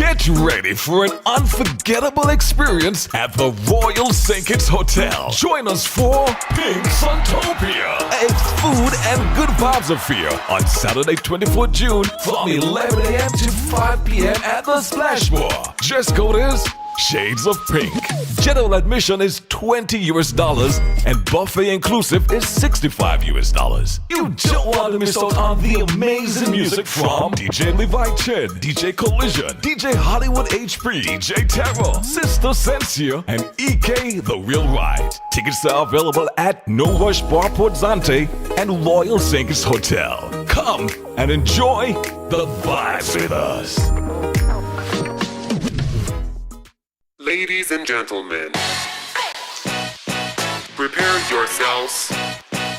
Get ready for an unforgettable experience at the Royal St. Kitts Hotel. Join us for Pink Suntopia, a food and good vibes affair on Saturday, 24th June from 11 a.m. to 5 p.m. at the Splash Bar. Dress code is Shades of Pink. General admission is $20 and buffet inclusive is $65. You don't want to miss out on the amazing music from DJ Levi Chen, DJ Collision, DJ Hollywood HP, DJ Terror, Sister Sensia, and EK The Real Ride. Tickets are available at No Rush Bar Port Zante and Royal St. Kitts Hotel. Come and enjoy the vibes with us. Ladies and gentlemen, prepare yourselves.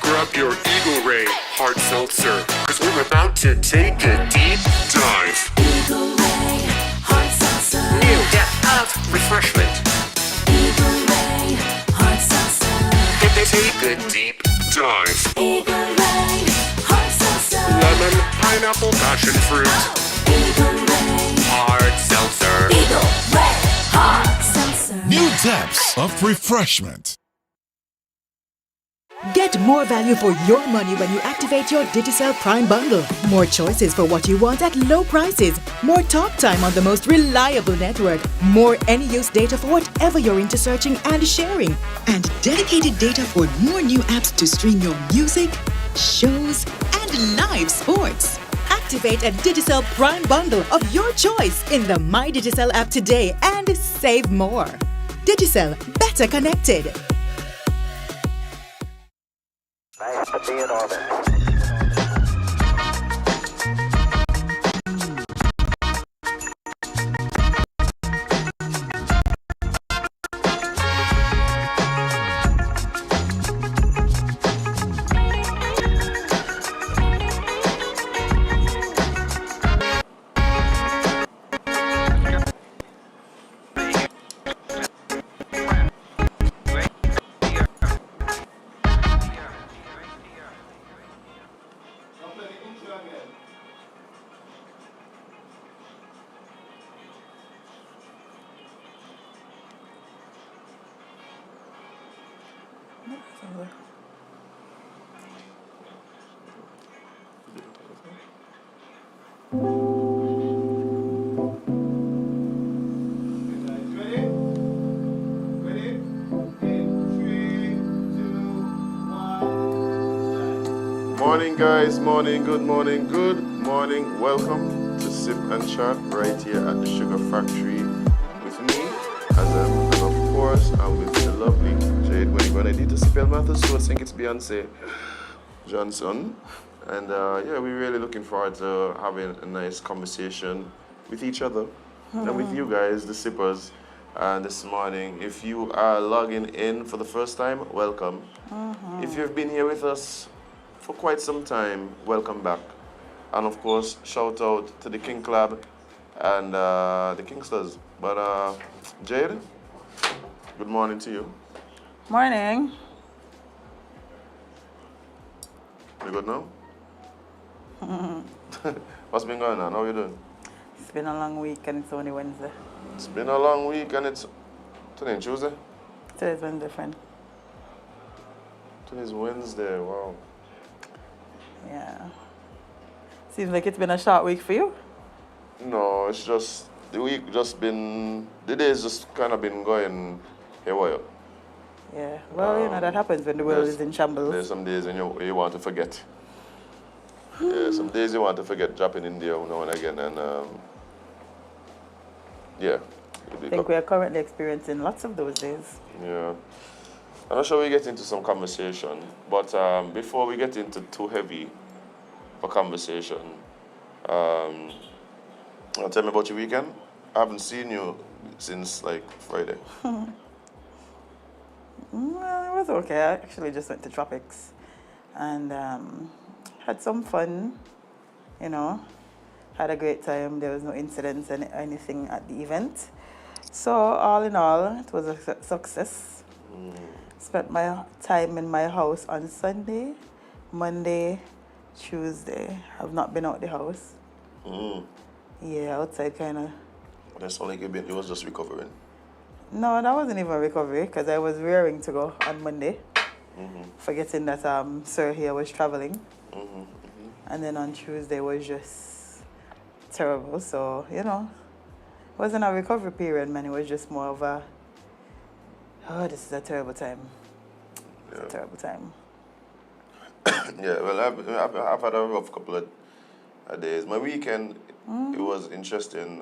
Grab your Eagle Ray hard seltzer, because we're about to take a deep dive. Eagle Ray hard seltzer. New depth of refreshment. Eagle Ray hard seltzer. Take a deep dive. Eagle Ray hard seltzer. Lemon, pineapple, passion fruit. Eagle Ray Hard seltzer. Eagle Ray hard seltzer. New depths of refreshment. Get more value for your money when you activate your Digicel Prime Bundle. More choices for what you want at low prices. More talk time on the most reliable network. More any-use data for whatever you're into searching and sharing. And dedicated data for more new apps to stream your music, shows, and live sports. Activate a Digicel Prime Bundle of your choice in the My Digicel app today and save more. Digicel, better connected. Nice to be in orbit. Morning guys, morning, good morning, good morning. Welcome to SipNchat right here at the Sugar Factory with me, Azem, and of course I'm with the lovely Jade. When you're gonna need to spell matters, so I think it's Beyonce Johnson. And yeah, we're really looking forward to having a nice conversation with each other and with you guys, the sippers. And this morning, if you are logging in for the first time, welcome. If you've been here with us for quite some time, welcome back. And of course, shout out to the King Club and the Kingsters. But Jade, good morning to you. Morning. You good now? What's been going on? How are you doing? It's been a long week and it's only Wednesday. It's been a long week and it's today Tuesday? Today's Wednesday, friend. Today's Wednesday, wow. Yeah. Seems like it's been a short week for you. No, it's just the week just been, the days just kind of been going haywire. Yeah. Well, you know, that happens when the world is in shambles. There's some days when you want to forget. Yeah, some days you want to forget dropping in there now and again, and yeah. I think we are currently experiencing lots of those days. Yeah. I'm not sure we get into some conversation, but before we get into too heavy for conversation, tell me about your weekend. I haven't seen you since like Friday. Well, it was okay. I actually just went to Tropics and had some fun, you know. Had a great time. There was no incidents or anything at the event. So all in all, it was a success. Spent my time in my house on Sunday, Monday, Tuesday. I've not been out the house. Yeah, outside kind of It sounded like it was just recovering. No, that wasn't even recovery because I was rearing to go on Monday, forgetting that Sir here was traveling. And then on Tuesday was just terrible. So, you know, it wasn't a recovery period, man. It was just more of a, oh, this is a terrible time. It's a terrible time. Yeah, well, I've had a rough couple of days. My weekend, it was interesting.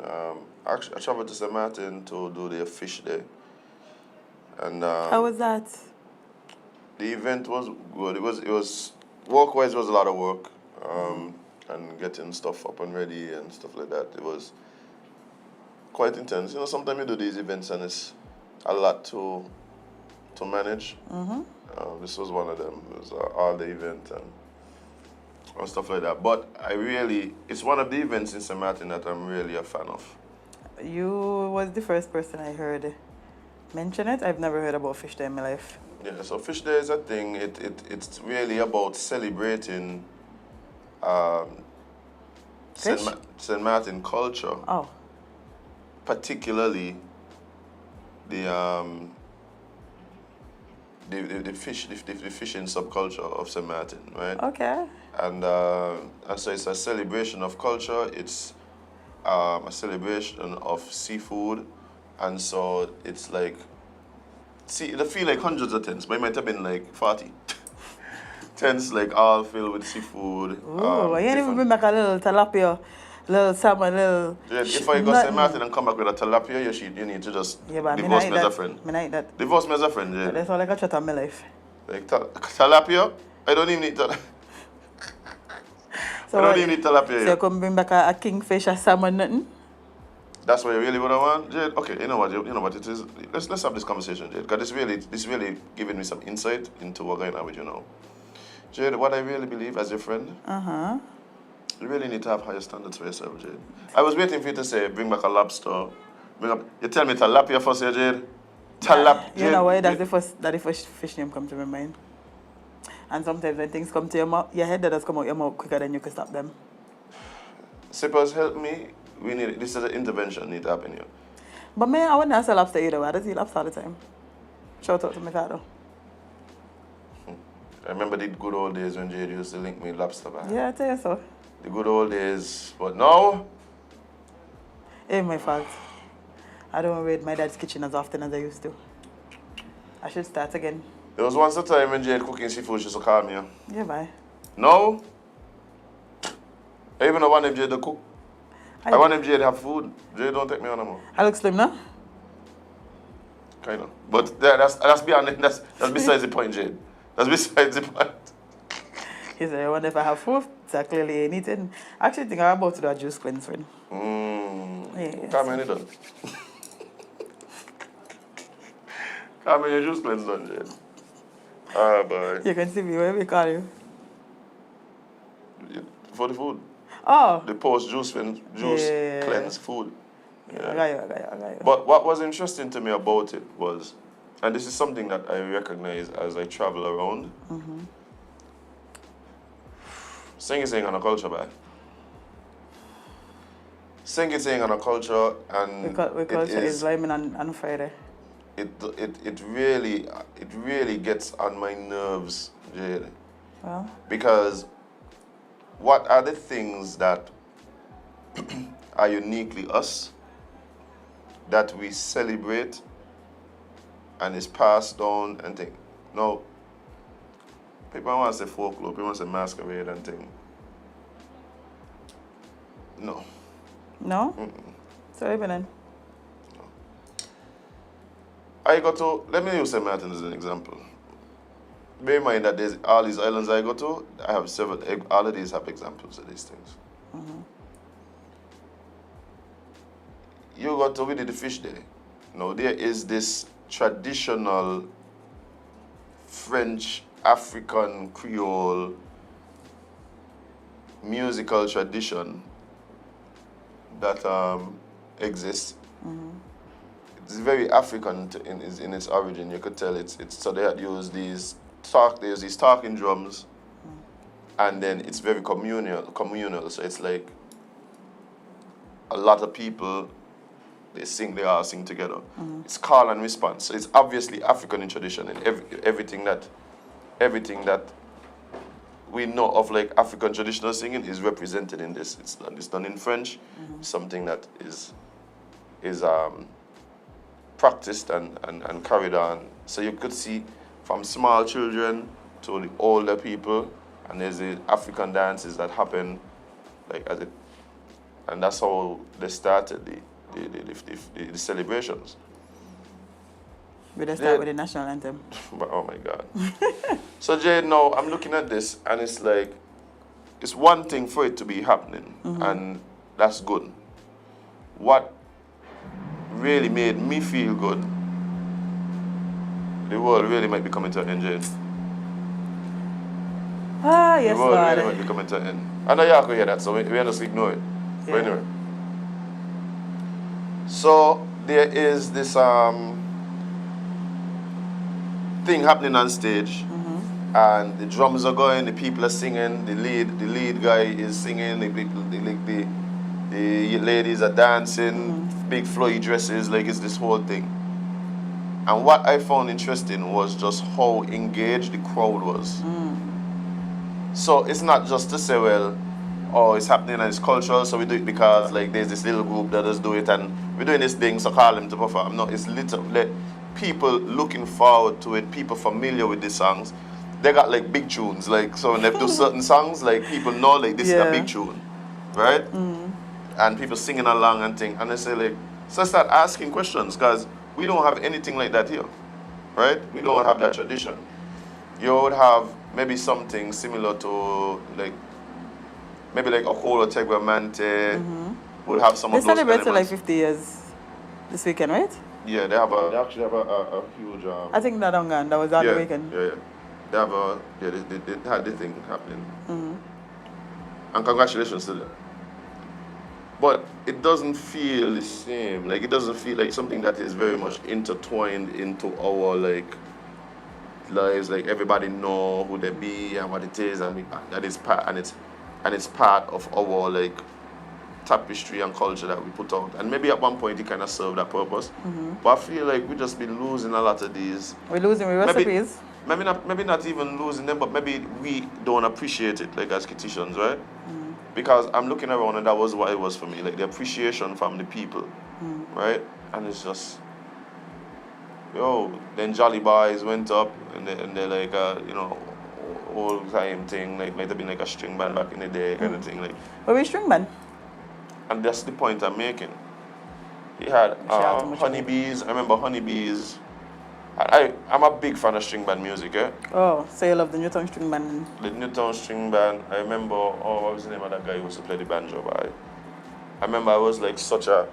Actually, I traveled to St. Martin to do their fish day. And How was that? the event was good. It was work-wise, it was a lot of work. And getting stuff up and ready and stuff like that. It was quite intense. You know, sometimes you do these events and it's a lot to manage. This was one of them. It was all the event and stuff like that. But it's one of the events in St. Martin that I'm really a fan of. You was the first person I heard mention it. I've never heard about Fish Day in my life. Yeah, so Fish Day is a thing. It's really about celebrating Fish? St. Martin culture, Oh, particularly the fishing subculture of St. Martin, right? okay. And so it's a celebration of culture. It's a celebration of seafood, and so it's like, it'll feel like hundreds of tents, but it might have been like 40. Tents like all filled with seafood. Ooh, you ain't even bring back a little tilapia, little salmon, little... Yeah, if I go to St. Martin and come back with a tilapia, you need to just divorce me as a friend. I eat that. Divorce me as a friend, yeah. That's all I got in my life. Like tilapia? I don't even need tilapia. So I don't even need tilapia. So Yeah. you come bring back a kingfisher, salmon, nothing? That's what you really would want, Jade? Okay, you know what it is? Let's have this conversation, Jade, because this really giving me some insight into what's going on with you now. Jade, what I really believe as your friend, you really need to have higher standards for yourself, Jade. I was waiting for you to say, bring back a lobster. You tell me tilapia first, yeah, Jade? You know why? That's the first fish name come to my mind. And sometimes when things come to your head, that does come out your mouth quicker than you can stop them. Sippers, help me. This is an intervention need to happen here. But man, I wouldn't ask a lobster either. I just eat lobster all the time. Shout out to my father. I remember the good old days when Jade used to link me lobster back. Yeah, I tell you so. The good old days. But now, Ain't my fault. I don't raid my dad's kitchen as often as I used to. I should start again. there was once a time when Jade cooking seafood, she used to call me. Yeah, bye. No. I even don't want them Jade to cook. I want them Jade to have food. Jade don't take me on no more. I look slim now? Kind of. But that's beyond it. That's besides the point, Jade. That's besides the point. He said, I wonder if I have food. So I clearly ain't eating. I actually think I'm about to do a juice cleanse for him. Yes. Come here, done. Come here, your juice cleanse done, Jade. Ah, boy. You can see me, where we call you? For the food. Oh. The post juice cleanse food. Yeah. I got you. But what was interesting to me about it was, and this is something that I recognize as I travel around, sing on a culture, bye. Sing on a culture, and We culture is liming on Friday. It really gets on my nerves, Jade. Well, Because what are the things that are uniquely us, that we celebrate and is passed down and thing? No, people want to say folklore, people want to say masquerade and thing. No. no? So even then. Let me use St. Martin as an example. Bear in mind that there's all these islands I go to, I have several, all of these have examples of these things. You go to, we did the fish day. Now there is this traditional French, African, Creole musical tradition that exists. It's very African in its origin. You could tell it's so they had used these talking drums, and then it's very communal. So it's like a lot of people they sing, they all sing together. It's call and response. So it's obviously African in tradition, and everything that we know of like African traditional singing is represented in this. It's done in French, something that is practiced and carried on. So you could see from small children to the older people, and there's the African dances that happen like and that's how they started the celebrations. We just start with the national anthem. But, oh my God. So Jade, now I'm looking at this and it's like, it's one thing for it to be happening and that's good. What really made me feel good, the world really might be coming to an end, Jade. Ah, yes, The world Lord. really might be coming to an end. I know y'all could hear that, so we just ignore it. But Yeah. anyway. So there is this thing happening on stage, and the drums are going, the people are singing, the lead guy is singing, the ladies are dancing, big flowy dresses, like it's this whole thing. And what I found interesting was just how engaged the crowd was. So it's not just to say, well, oh, it's happening and it's cultural, so we do it because like there's this little group that does do it and we're doing this thing, so call them to perform. No, it's literally people looking forward to it, people familiar with the songs. They got like big tunes, like so when they do certain songs, like people know like this is a big tune, right? And people singing along and thing, and they say like, so I start asking questions because we don't have anything like that here, right? We don't have that tradition. You would have maybe something similar to like maybe like a whole Tegramante would have some They of those celebrate like elements. 50 years this weekend, right? Yeah, they actually have a huge I think that on that was on the weekend. Yeah. They have they had the thing happening. And congratulations to them. But it doesn't feel the same. Like it doesn't feel like something that is very much intertwined into our like lives. Like everybody know who they be and what it is, and that is part and it's part of our like tapestry and culture that we put out. And maybe at one point it kind of served that purpose. But I feel like we just been losing a lot of these. We're losing recipes. Maybe not even losing them, but maybe we don't appreciate it like as Kititians, right? Because I'm looking around and that was what it was for me, like the appreciation from the people, right? And it's just, then Jolly Boys went up and they're like, old time thing, like might have been like a string band back in the day kind of thing, like. But we string band. And that's the point I'm making. He had Honeybees. I remember Honeybees. I'm a big fan of string band music, eh? Oh, so you love the Newtown string band? The Newtown string band. I remember, what was the name of that guy who used to play the banjo? I remember I was such a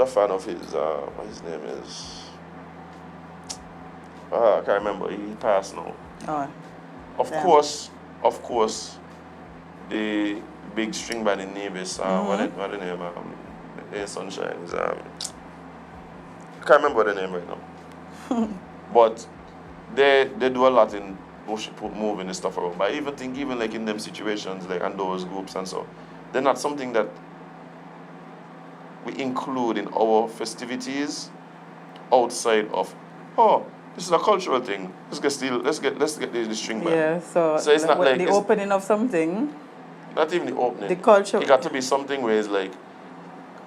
fan of his, what his name is? I can't remember, he passed now. Oh. Of course, the big string band in Nevis, what the name, in Sunshine is, I can't remember the name right now. But they do a lot in moving and stuff around. But I even think like in them situations, like and those groups and so, they're not something that we include in our festivities outside of, this is a cultural thing. Let's get the string band. Yeah, so it's not like the opening of something. Not even the opening. The culture. It got to be something where it's like,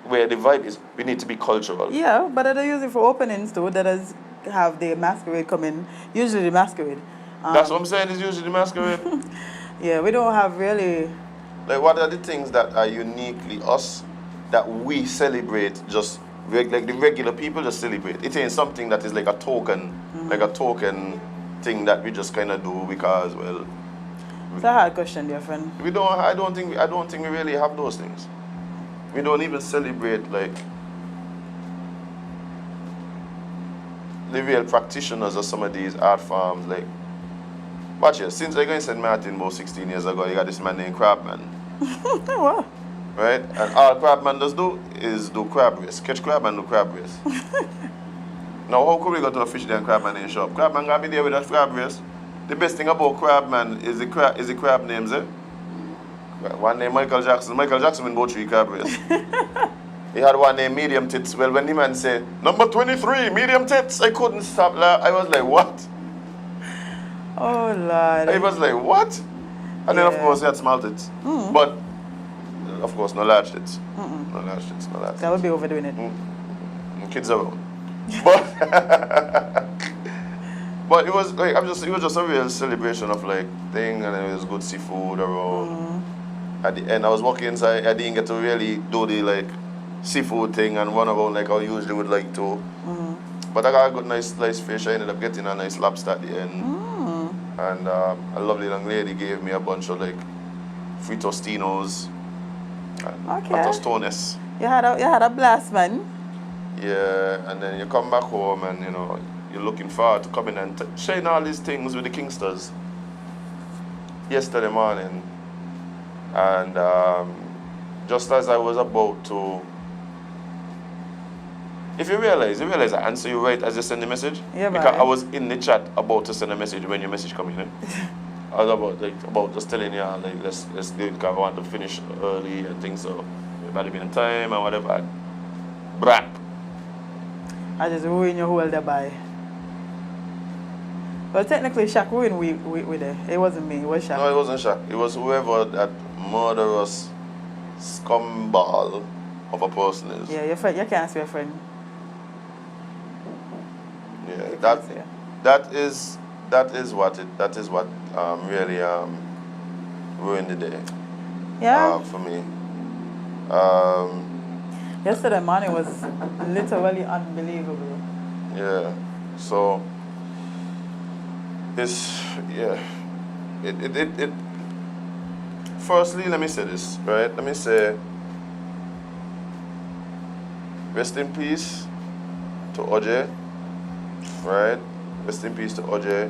where the vibe is, we need to be cultural. Yeah, but they use it for openings too. That does have the masquerade come in. Usually the masquerade. That's what I'm saying, is usually the masquerade. Yeah, we don't have really. Like, what are the things that are uniquely us that we celebrate just like the regular people just celebrate? It ain't something that is like a token thing that we just kind of do because, well. It's a hard question, dear friend. I don't think we really have those things. We don't even celebrate like the real practitioners of some of these art forms. Like, watch here, since I got in St. Martin about 16 years ago, you got this man named Crabman. Wow. Right? And all Crabman does do is do crab race. Catch crab and do crab race. Now, how could we go to a fish there and Crabman in shop? Crabman gonna be there with that crab race. The best thing about Crabman is the crab names, eh? One name Michael Jackson. Michael Jackson win about 3 crab race. He had one named Medium Tits. Well, when the man said, number 23, Medium Tits, I couldn't stop laughing. I was like, what? Oh, Lord. I was like, what? And then, of Yeah. course, he had small tits. But, of course, no large tits. No large tits, no large tits. That would be overdoing it. Kids around. But, but it was like, it was just a real celebration of like thing, and it was good seafood around. At the end, I was walking inside. I didn't get to really do the like seafood thing and run around like I usually would like to. But I got a good, nice sliced fish. I ended up getting a nice lobster at the end. And a lovely young lady gave me a bunch of like free tostinos and Okay. tostones. You had a blast, man. Yeah, and then you come back home and you know you're looking forward to coming and sharing all these things with the Kingsters. Yesterday morning, and just as I was about to, if you realize I answer you right as you send the message. Yeah, because boy. I was in the chat about to send a message when your message coming in. I was about just telling you like let's do it because I want to finish early and things, so we've had been in time and whatever. Brap. I just ruined your whole day by. Well, technically, Shaq ruined we there. It wasn't me, it was Shaq. No, it wasn't Shaq. It was whoever that murderous scumball of a person is. Yeah, your friend, you can't say your friend. Yeah, You that can't say. that is what really ruined the day Yeah. for me. Yesterday morning was literally unbelievable. Yeah. So it's it firstly, let me say this, right? Let me say rest in peace to OJ, right? Rest in peace to OJ.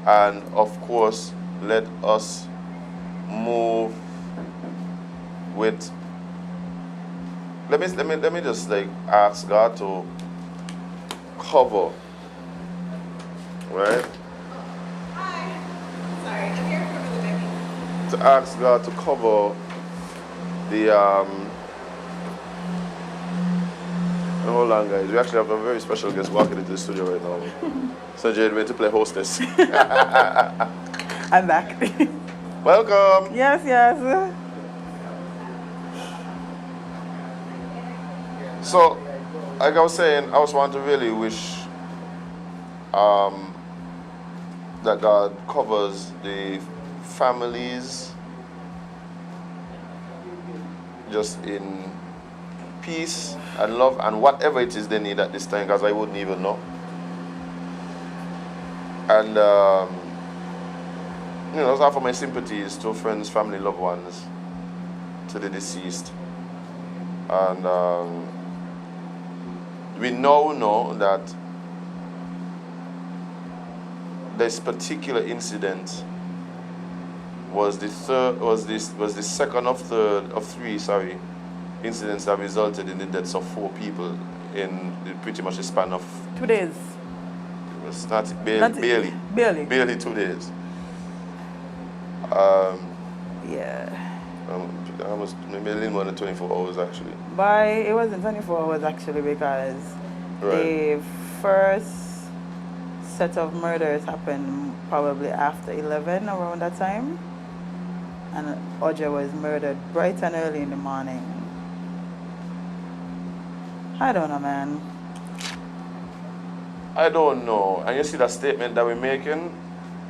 And of course, let us move with let me just like ask God to cover, right? Sorry, I'm here for Mother Becky. To ask God to cover the hold on guys, we actually have a very special guest walking into the studio right now. So Jade went to play hostess. I'm back. Welcome. Yes, yes. So, like I was saying, I was want to really wish that God covers the families just in peace and love and whatever it is they need at this time, because I wouldn't even know. And you know, those are for my sympathies to friends, family, loved ones, to the deceased. And we now know that this particular incident was the second of three incidents that resulted in the deaths of 4 people in pretty much the span of 2 days. it was not barely 2 days. Yeah. Almost maybe a little more than 24 hours actually. It wasn't 24 hours actually, because Right. the first set of murders happened probably after 11, around that time. And Oja was murdered bright and early in the morning. I don't know, man. I don't know. And you see that statement that we're making,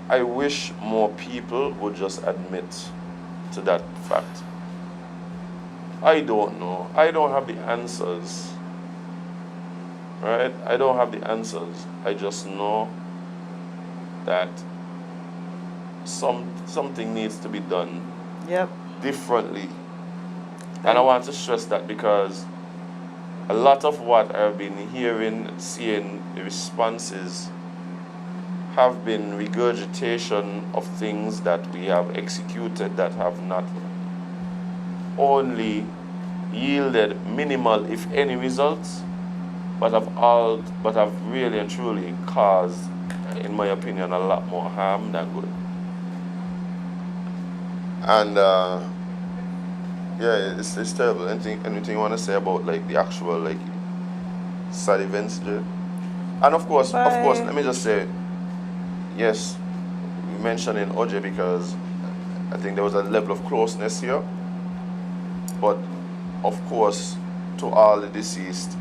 I wish more people would just admit to that fact. I don't know. I don't have the answers. Right? I don't have the answers. I just know that something needs to be done Yep. differently. And I want to stress that because a lot of what I've been hearing, seeing, the responses have been regurgitation of things that we have executed that have not only yielded minimal, if any, results, but have really and truly caused, in my opinion, a lot more harm than good. And Yeah, it's terrible. Anything you want to say about like the actual like sad events, Jade? And of course, Bye. let me just say, yes, we mentioned in OJ because I think there was a level of closeness here. But of course, to all the deceased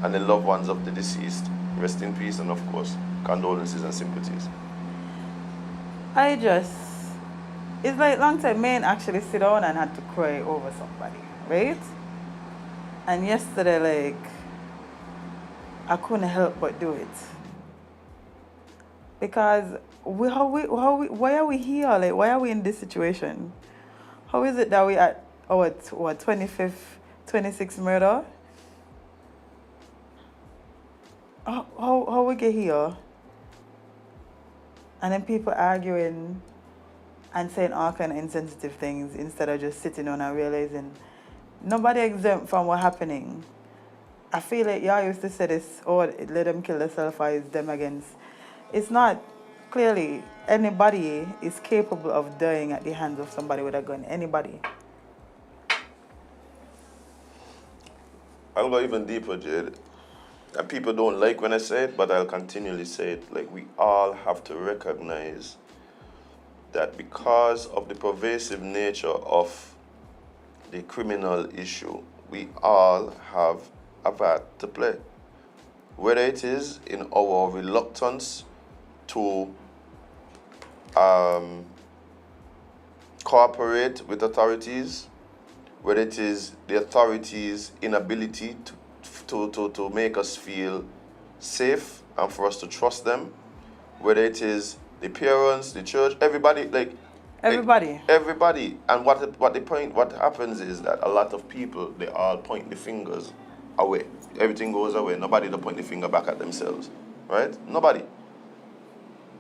and the loved ones of the deceased, rest in peace, and of course, condolences and sympathies. It's like long time men actually sit down and had to cry over somebody, right? And yesterday, like, I couldn't help but do it. Because why are we here? Like, why are we in this situation? How is it that we at our 25th, 26th murder? How we get here? And then people arguing and saying all kind of insensitive things instead of just sitting down and realizing nobody exempt from what's happening. I feel like y'all used to say this, oh, let them kill themselves or it's them against. It's not. Clearly, anybody is capable of dying at the hands of somebody with a gun. Anybody. I'll go even deeper, Jade. And people don't like when I say it, but I'll continually say it. Like, we all have to recognize that because of the pervasive nature of the criminal issue, we all have a part to play. Whether it is in our reluctance to cooperate with authorities, whether it is the authorities' inability to make us feel safe and for us to trust them, whether it is the parents, the church, everybody, everybody. And what happens is that a lot of people, they all point the fingers away. Everything goes away. Nobody to point the finger back at themselves, right? Nobody.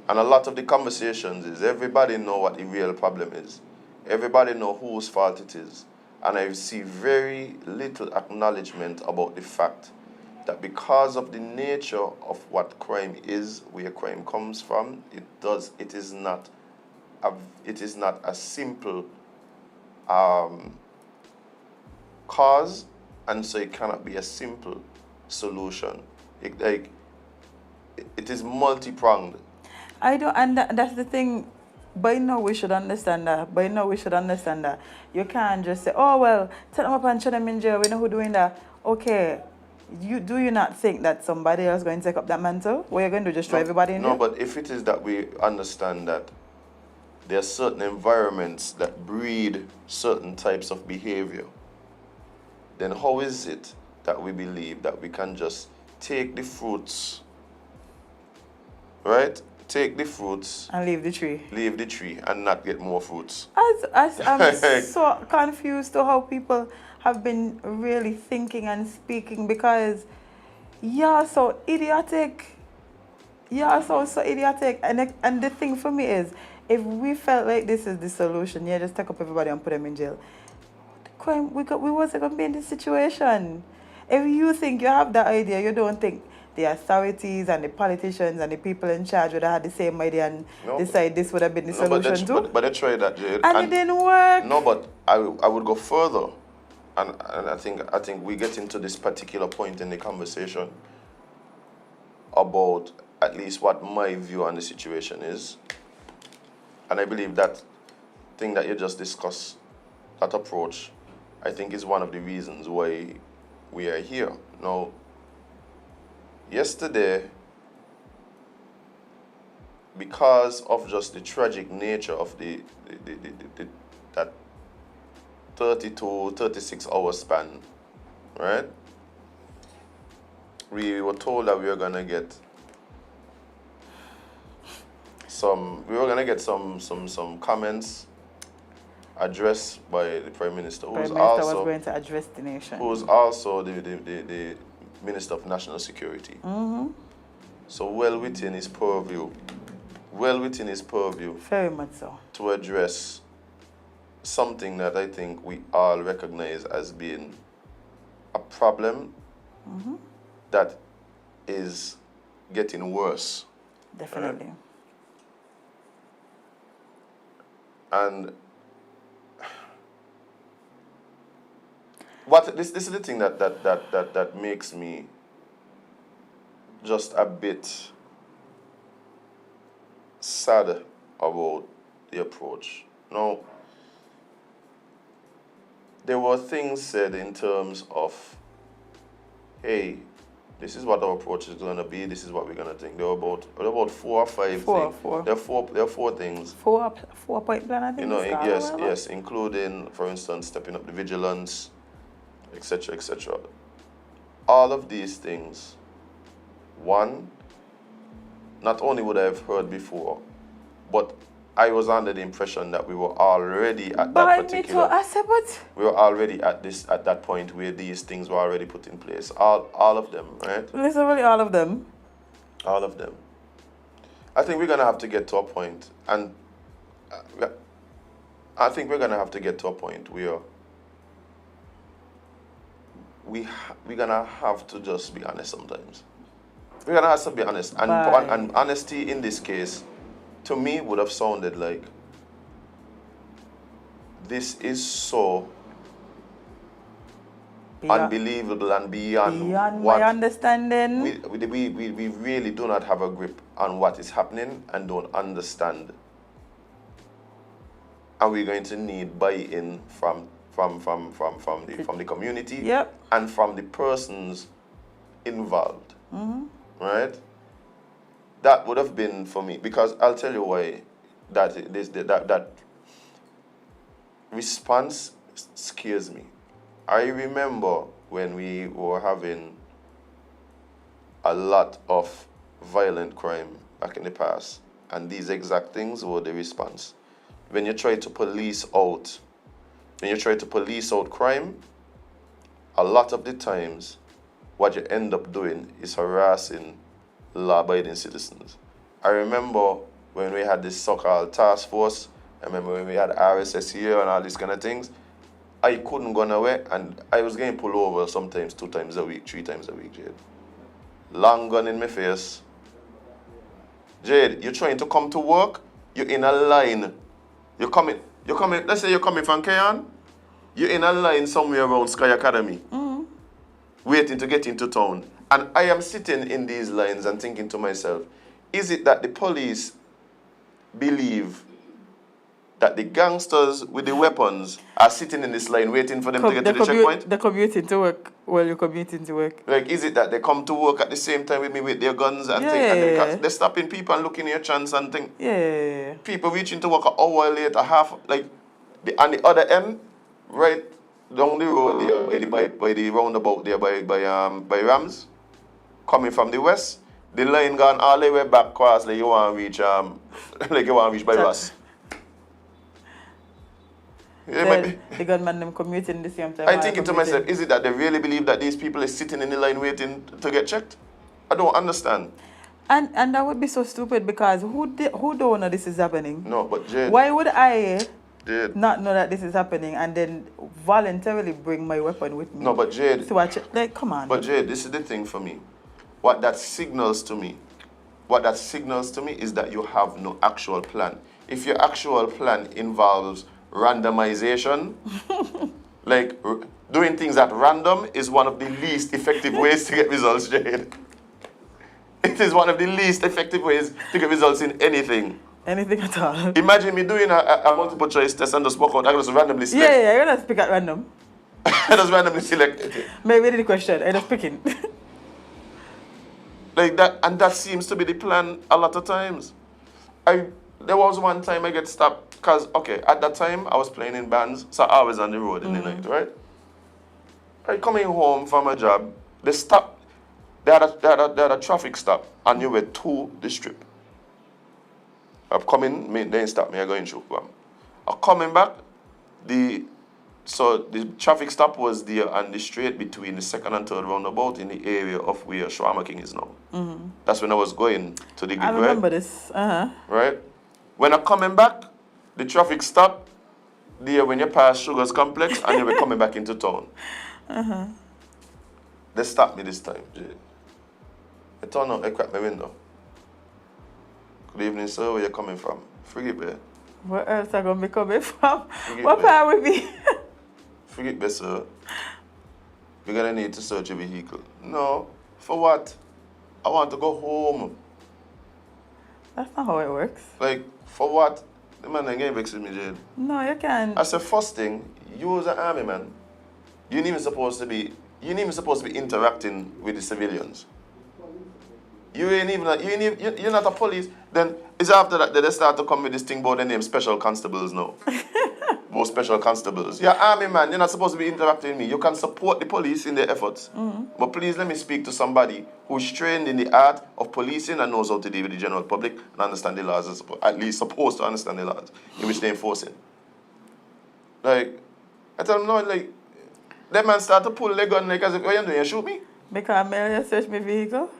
And a lot of the conversations is everybody know what the real problem is. Everybody know whose fault it is. And I see very little acknowledgement about the fact that because of the nature of what crime is, where crime comes from, it is not a simple cause, and so it cannot be a simple solution. It is multi-pronged. And that's the thing. By now we should understand that. You can't just say, oh, well, take them up and shut them in jail. We know who's doing that. Okay, do you not think that somebody else is going to take up that mantle? What you're going to do, just throw everybody in jail? No, but if it is that we understand that there are certain environments that breed certain types of behavior, then how is it that we believe that we can just take the fruits, right? Take the fruits and leave the tree. Leave the tree and not get more fruits. I'm so confused to how people have been really thinking and speaking, because you're so idiotic. You're so idiotic. And the thing for me is, if we felt like this is the solution, just take up everybody and put them in jail, crime, we wasn't going to be in this situation. If you think you have that idea, you don't think the authorities and the politicians and the people in charge would have had the same idea and decide this would have been the solution too? But they tried that, Jade. And it didn't work. No, but I would go further. And I think we get into this particular point in the conversation about at least what my view on the situation is. And I believe that thing that you just discussed, that approach, I think is one of the reasons why we are here. Now, yesterday, because of just the tragic nature of that 32, 36 hour span, right? We were told that we were gonna get some comments addressed by the Prime Minister, Prime Minister was going to address the nation. Who's also the Minister of National Security. Mm-hmm. So well within his purview. Very much so. To address something that I think we all recognize as being a problem that is getting worse. Definitely. And this is the thing that makes me just a bit sad about the approach. Now, there were things said in terms of, hey, this is what our approach is going to be. This is what we're going to think. There were about 4 or 5 Four, things. four. There are 4 things. 4-point plan, I think. You know, it's called, yes, or whatever. yes, including, for instance, stepping up the vigilance, etc., etc. All of these things, one, not only would I have heard before, but I was under the impression that we were already at that particular. I said, but We were already at that point where these things were already put in place. All of them, right? literally all of them. All of them. I think we're gonna have to get to a point, and I think we're gonna have to get to a point where we're gonna have to just be honest sometimes. We're gonna have to be honest, and honesty in this case, to me, would have sounded like this is so unbelievable and beyond what my understanding. we really do not have a grip on what is happening and don't understand. And we're going to need buy-in from the community, Yep. and from the persons involved. Right? That would have been for me, because I'll tell you why that response scares me. I remember when we were having a lot of violent crime back in the past, and these exact things were the response. When you try to police out crime, a lot of the times what you end up doing is harassing law-abiding citizens. I remember when we had this so-called task force, I remember when we had RSS here and all these kind of things, I couldn't go nowhere, and I was getting pulled over sometimes 2 times a week, 3 times a week, Jade. Long gun in my face. Jade, you're trying to come to work, you're in a line. You're coming, let's say you're coming from Kayan, you're in a line somewhere around Sky Academy, waiting to get into town. And I am sitting in these lines and thinking to myself, is it that the police believe that the gangsters with the weapons are sitting in this line waiting for them to get to the checkpoint? They're commuting to work while you're commuting to work. Like, is it that they come to work at the same time with me with their guns and they're stopping people and looking at your chance and think, people reaching to work an hour later, on the other end, right down the road there, by the roundabout there, by Rams, coming from the west, the line gone all the way back across like you want to reach by bus. The gunman them commuting the same time. I'm thinking to myself, is it that they really believe that these people are sitting in the line waiting to get checked? I don't understand. And that would be so stupid, because who don't know this is happening? No, but Jade. Why would I Jade. not know that this is happening and then voluntarily bring my weapon with me? No, but Jade. To watch it? Like, come on. But Jade, this is the thing for me. What that signals to me is that you have no actual plan. If your actual plan involves randomization, like doing things at random is one of the least effective ways to get results, Jade. It is one of the least effective ways to get results in anything. Anything at all. Imagine me doing a multiple choice test and just walk out. I just randomly select. Yeah, you're gonna pick at random. I just randomly select it. Maybe the question, I just picking. Like that, and that seems to be the plan a lot of times. There was one time I get stopped, because, okay, at that time I was playing in bands, so I was on the road in the night, right? I coming home from a job, they had a traffic stop, and you were to the strip. I'm coming, they didn't stop me, I go in through. I'm coming back, so the traffic stop was there on the straight between the 2nd and 3rd roundabout in the area of where Shawarma King is now. That's when I was going to the gig, I remember this. Right? When I'm coming back, the traffic stopped there when you pass Sugar's Complex and you were coming back into town. They stopped me this time, Jade. I turned out, I cracked my window. Good evening, sir. Where you coming from? Forget me. Where else are going to be coming from? What part with me? Forget me, sir. we're gonna need to search your vehicle. No. For what? I want to go home. That's not how it works. Like, for what? The man ain't vex with me, Jade. No, you can't. I said, first thing, you was an army man. You ain't even supposed to be interacting with the civilians. You're not a police. Then it's after that they start to come with this thing about the name special constables now. More special constables. You're army man, you're not supposed to be interacting with me. You can support the police in their efforts. But please let me speak to somebody who's trained in the art of policing and knows how to deal with the general public and understand the laws, at least supposed to understand the laws in which they're enforcing. Like, I tell them, no, like, that man start to pull their gun like as if, what are you doing, you shoot me? Because Mary search my vehicle?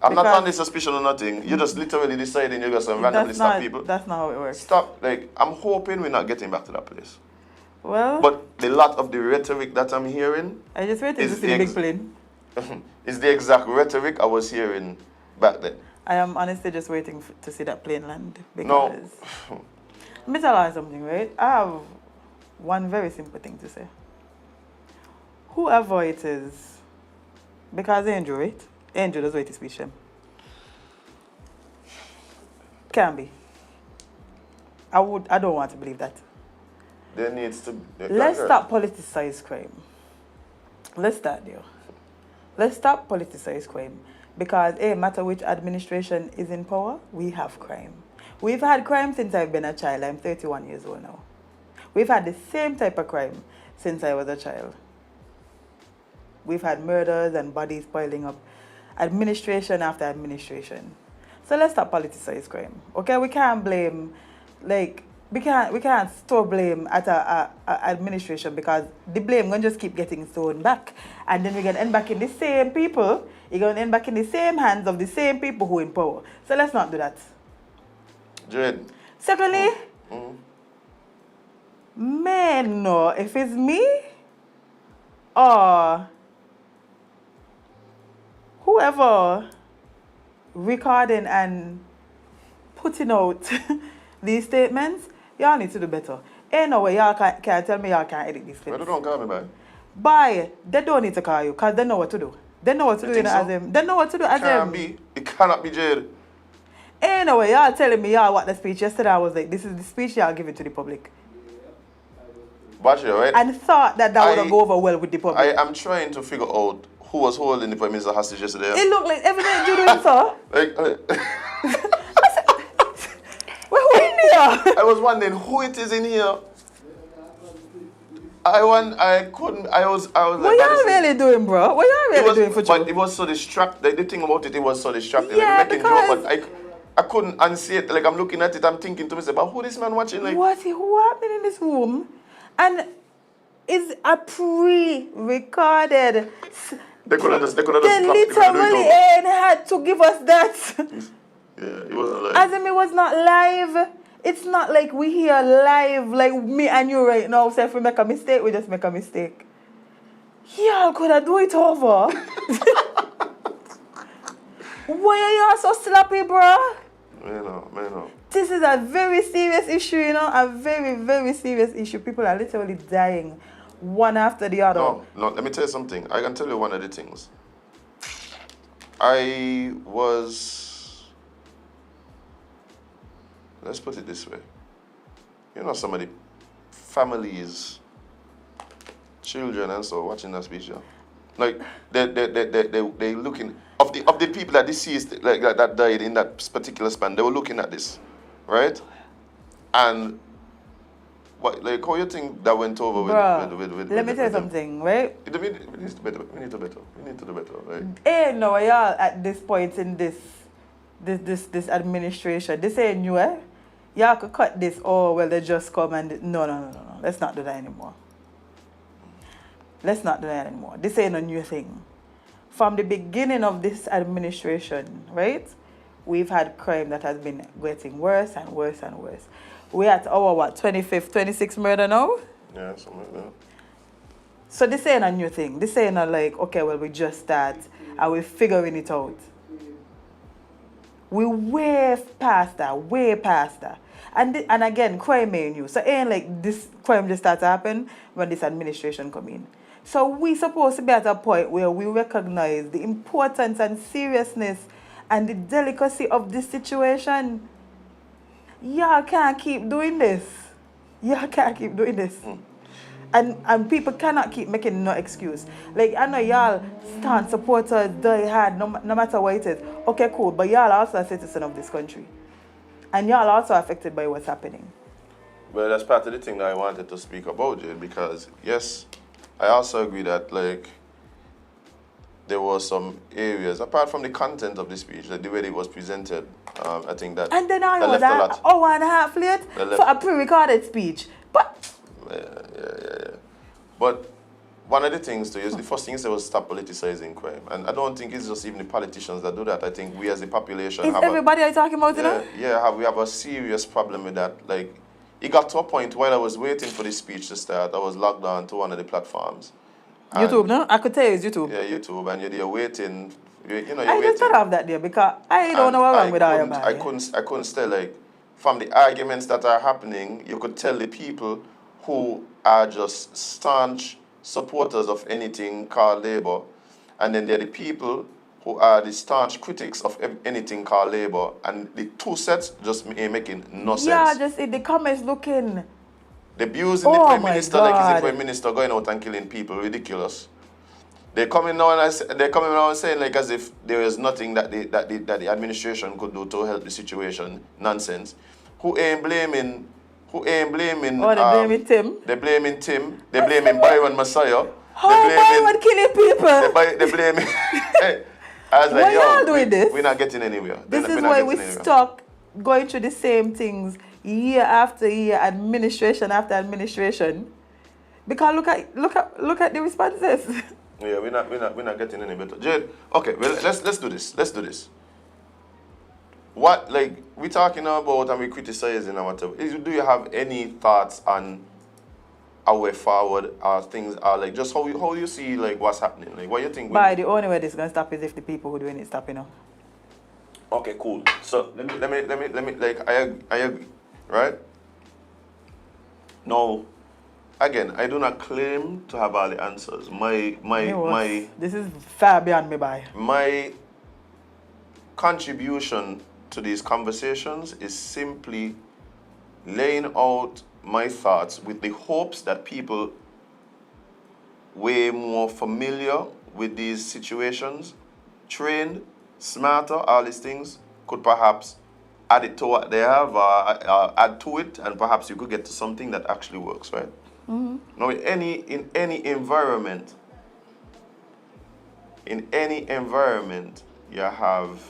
I'm not under suspicion or nothing. You're just literally deciding you're going to randomly stop people. That's not how it works. Stop. Like, I'm hoping we're not getting back to that place. Well... But the lot of the rhetoric that I'm hearing... I just waited to see the big plane. Is the exact rhetoric I was hearing back then. I am honestly just waiting to see that plane land. Because... No. Let me tell you something, right? I have one very simple thing to say. Whoever it is, because Angel, right? Angel does wait to speech them. Can be. I don't want to believe that. There needs to... Let's stop politicized crime. Let's start there. Let's stop politicized crime. Because no matter which administration is in power, we have crime. We've had crime since I've been a child. I'm 31 years old now. We've had the same type of crime since I was a child. We've had murders and bodies piling up. Administration after administration. So let's stop politicized crime. Okay, we can't blame, like, we can't store blame at a administration because the blame gonna just keep getting thrown back. And then we're gonna end back in the same people. You're gonna end back in the same hands of the same people who are in power. So let's not do that. Jade. Secondly, man, no, if it's me or whoever recording and putting out these statements, y'all need to do better. Ain't no way y'all can't tell me y'all can't edit these clips. Why don't call me, man? Bye. They don't need to call you because they know what to do. They know what to do in Azem. They know what to do as them. It cannot be Jade. Ain't no way y'all telling me y'all what the speech yesterday. I was like, this is the speech y'all giving to the public. Watch it, right? And thought that would go over well with the public. I am trying to figure out who was holding the Prime Minister hostage yesterday. It looked like everything you doing, sir. Who in here? I was wondering who it is in here. What y'all really doing, bro? What y'all really doing for But you? it was so distracting. The thing about it was so distracting. Yeah, like, because... I couldn't unsee it. Like, I'm looking at it, I'm thinking to myself, but who this man watching? Like, who happening in this room? And is a pre-recorded... They could have just literally ain't had to give us that. Yeah, it wasn't live. As in, it was not live. It's not like we here live, like me and you right now. So if we make a mistake, we just make a mistake. Y'all could have do it over. Why are y'all so sloppy, bro? Man. This is a very serious issue, you know, a very, very serious issue. People are literally dying one after the other. No, let me tell you something. I can tell you one of the things. Let's put it this way. You know, some of the families, children and so watching that speech, yeah? Like they looking of the people that deceased, like that died in that particular span. They were looking at this, right? And what, like, how you think that went over with let me tell you something, right? We need to do better, right? Ain't no y'all at this point in this administration. This ain't new, eh? Y'all could cut this. Oh well, they just come and no. Let's not do that anymore. This ain't a new thing. From the beginning of this administration, right? We've had crime that has been getting worse and worse and worse. We're at our 25th, 26th murder now? Yeah, something like that. So this ain't a new thing. This ain't a like, okay, well, we just start and we're figuring it out. We're way past that. And again, crime ain't new. So it ain't like this crime just starts to happen when this administration come in. So we supposed to be at a point where we recognize the importance and seriousness and the delicacy of this situation. Y'all can't keep doing this. Y'all can't keep doing this. And people cannot keep making no excuse. Like, I know y'all stand supporters, die hard, no matter what it is. Okay, cool, but y'all also a citizen of this country. And y'all also affected by what's happening. Well, that's part of the thing that I wanted to speak about, Jade, because, yes, I also agree that, like, there were some areas, apart from the content of the speech, like the way it was presented, I think that And then I that was left a lot. an hour and a half late for a pre-recorded speech. But Yeah. But one of the things to use, the first thing you said was stop politicizing crime. And I don't think it's just even the politicians that do that. I think we as a population is have everybody are talking about it now? we have a serious problem with that. Like, it got to a point while I was waiting for the speech to start, I was logged on to one of the platforms. YouTube, no? I could tell you it's YouTube. Yeah, YouTube, and you're there waiting. You're I waiting. just don't have that there because I don't know what wrong with I everybody. couldn't tell, like, from the arguments that are happening, you could tell the people who are just staunch supporters of anything called Labour, and then there are the people who are the staunch critics of anything called Labour, and the two sets just making no sense. Yeah, just the comments looking. The abusing the Prime Minister like he's the Prime Minister going out and killing people, ridiculous. They're coming now and saying like as if there is nothing that the administration could do to help the situation. Nonsense. Who ain't blaming? Oh, they're blaming Tim. They're blaming Tim. They're blaming Byron Messiah. How Byron killing people? They're blaming. Hey, I was like, why y'all doing this? We're not getting anywhere. This is why we're stuck going through the same things year after year, administration after administration. Because look at the responses. Yeah, we're not getting any better. Jade, okay, well let's do this. Let's do this. What, like, we talking about and we criticizing and whatever. Do you have any thoughts on our way forward, or things are like just how you see like what's happening? Like what you think? By the only way this is gonna stop is if the people who doing it stop, you know. Okay, cool. So let me like I agree, right? No. Again, I do not claim to have all the answers. This is far beyond me by. My contribution to these conversations is simply laying out my thoughts with the hopes that people way more familiar with these situations, trained, smarter, all these things, could perhaps add it to what they have, add to it, and perhaps you could get to something that actually works, right? Mm-hmm. Now, in any environment, you have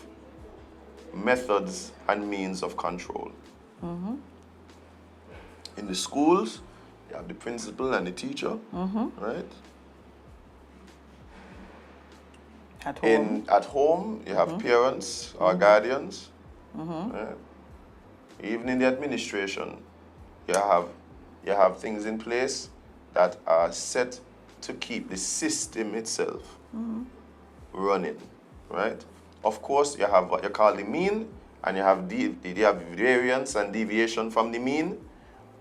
methods and means of control. Mm-hmm. In the schools, you have the principal and the teacher, right? At home, you have parents or guardians. Right? Even in the administration, you have things in place that are set to keep the system itself running, right? Of course, you have what you call the mean, and you have variance and deviation from the mean,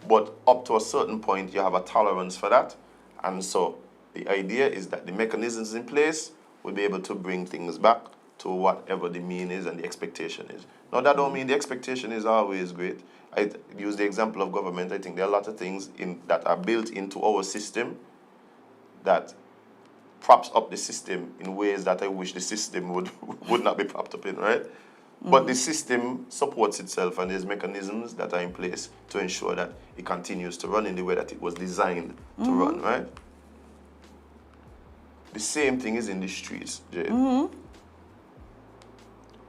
but up to a certain point, you have a tolerance for that. And so the idea is that the mechanisms in place will be able to bring things back to whatever the mean is and the expectation is. Now, that don't mean the expectation is always great. I use the example of government. I think there are a lot of things that are built into our system that props up the system in ways that I wish the system would not be propped up in, right? But the system supports itself, and there's mechanisms that are in place to ensure that it continues to run in the way that it was designed to run, right? The same thing is in the streets, Jade.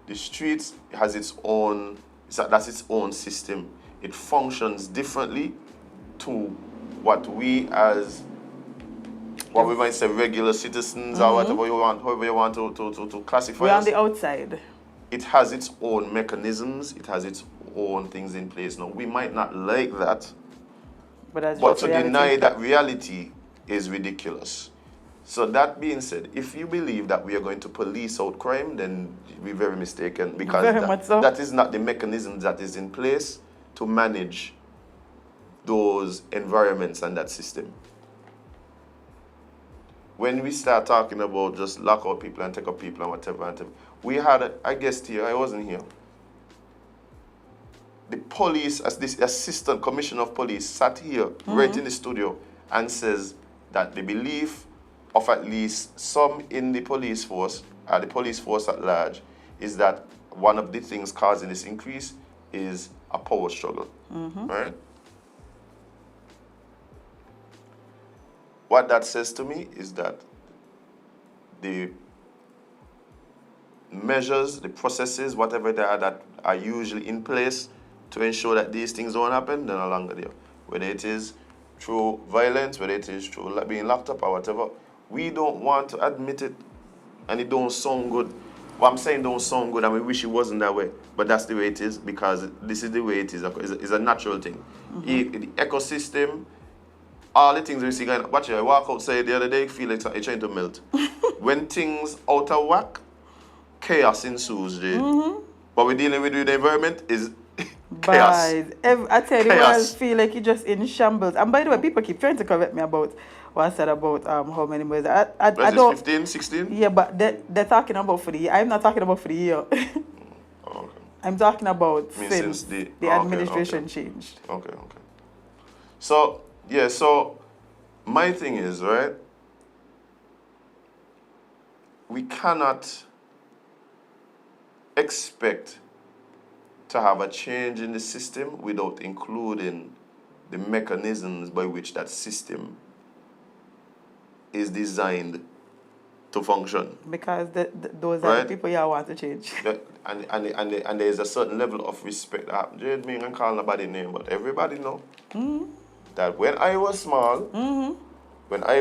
The streets has its own, that's its own system. It functions differently to what we as, what we might say regular citizens or whatever you want, however you want to classify We're us. on the outside. It has its own mechanisms, it has its own things in place. Now, we might not like that, but to deny that reality is ridiculous. So that being said, if you believe that we are going to police out crime, then we're very mistaken, because that is not the mechanism that is in place to manage those environments and that system. when we start talking about just lock out people and take up people and whatever, we had a guest here, I wasn't here. The police, as this assistant commissioner of police, sat here right in the studio and says that the belief of at least some in the police force at large, is that one of the things causing this increase is a power struggle, right? What that says to me is that the measures, the processes, whatever they are that are usually in place to ensure that these things don't happen, they're no longer there. Whether it is through violence, whether it is through being locked up or whatever, we don't want to admit it, and it don't sound good. What I'm saying don't sound good, and we wish it wasn't that way, but that's the way it is, because this is the way it is. It's a natural thing. The ecosystem, all the things we see going, watch it, I walk outside the other day, feel like it's trying to melt. When things out of whack, chaos ensues, Jade. What we're dealing with the environment is chaos. I tell you, Chaos. I feel like you're just in shambles. And by the way, people keep trying to correct me about what I said about how many months. I don't. 15, 16? Yeah, but they're talking about for the year. I'm not talking about for the year. Okay. I'm talking about I mean, since since the administration changed. Okay. So, yeah, so my thing is, right, we cannot expect to have a change in the system without including the mechanisms by which that system is designed to function. Because those are Right. the people you want to change. And there's a certain level of respect that happens. Jade, me and call nobody name, but everybody know that when I was small, and I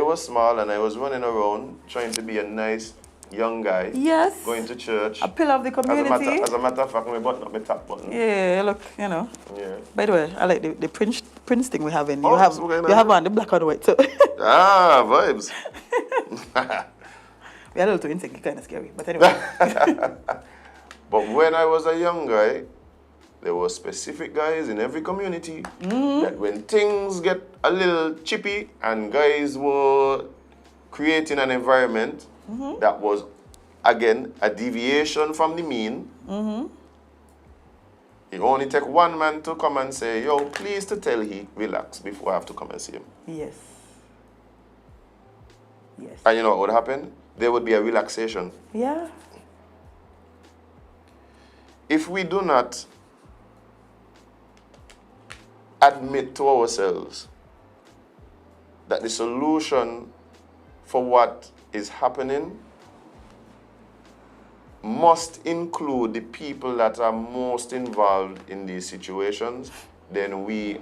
was running around trying to be a nice young guy, Yes. going to church. A pillar of the community. As a matter of fact, my button up my top button. Yeah, look, you know. Yeah. By the way, I like the Prince thing we have in. Oh, You have so we're you gonna- have on the black and white too. Ah, vibes. We're a little too instinct, kind of scary. But anyway. But when I was a young guy, there were specific guys in every community that when things get a little chippy and guys were creating an environment that was, again, a deviation from the mean, it only take one man to come and say, yo, please to tell he relax before I have to come and see him. Yes. Yes. And you know what would happen? There would be a relaxation. Yeah. If we do not admit to ourselves that the solution for what is happening must include the people that are most involved in these situations, then we're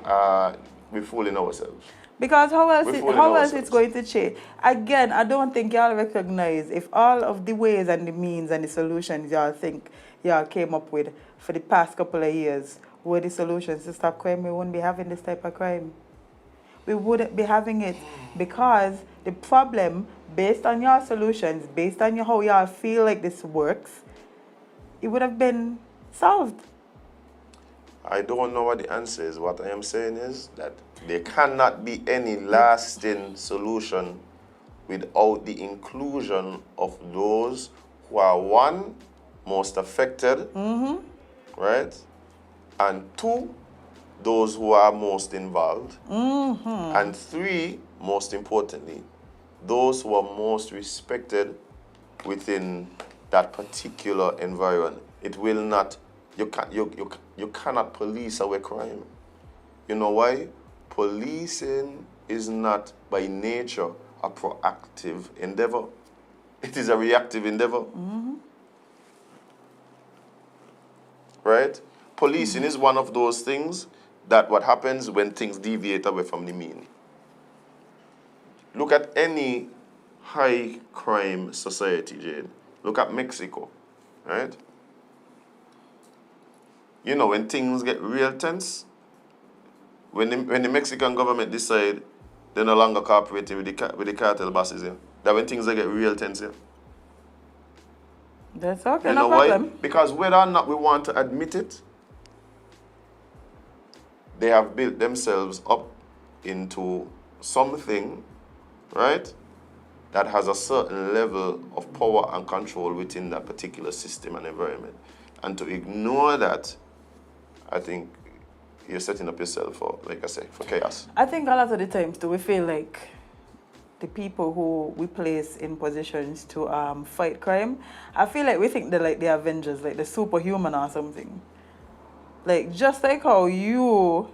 fooling ourselves. Because how else We're fooling it's ourselves. going to change? Again, I don't think y'all recognize if all of the ways and the means and the solutions y'all think y'all came up with for the past couple of years were the solutions to stop crime, we wouldn't be having this type of crime. We wouldn't be having it because the problem, based on your solutions, based on how y'all feel like this works, it would have been solved. I don't know what the answer is. What I am saying is that there cannot be any lasting solution without the inclusion of those who are, one, most affected, right? And two, those who are most involved. And three, most importantly, those who are most respected within that particular environment. It will not, you cannot police away crime. You know why? Policing is not by nature a proactive endeavor. It is a reactive endeavor. Right? Policing is one of those things that what happens when things deviate away from the mean. Look at any high crime society, Jade. Look at Mexico, right? You know, when things get real tense, when the Mexican government decide they're no longer cooperating with the cartel bosses here, that when things get real tense here. That's okay, You no know why? problem. Because whether or not we want to admit it, they have built themselves up into something, right, that has a certain level of power and control within that particular system and environment. And to ignore that, I think you're setting up yourself for, like I say, for chaos. I think a lot of the times too, we feel like the people who we place in positions to fight crime, I feel like we think they're like the Avengers, like the superhuman or something. Like, just like how you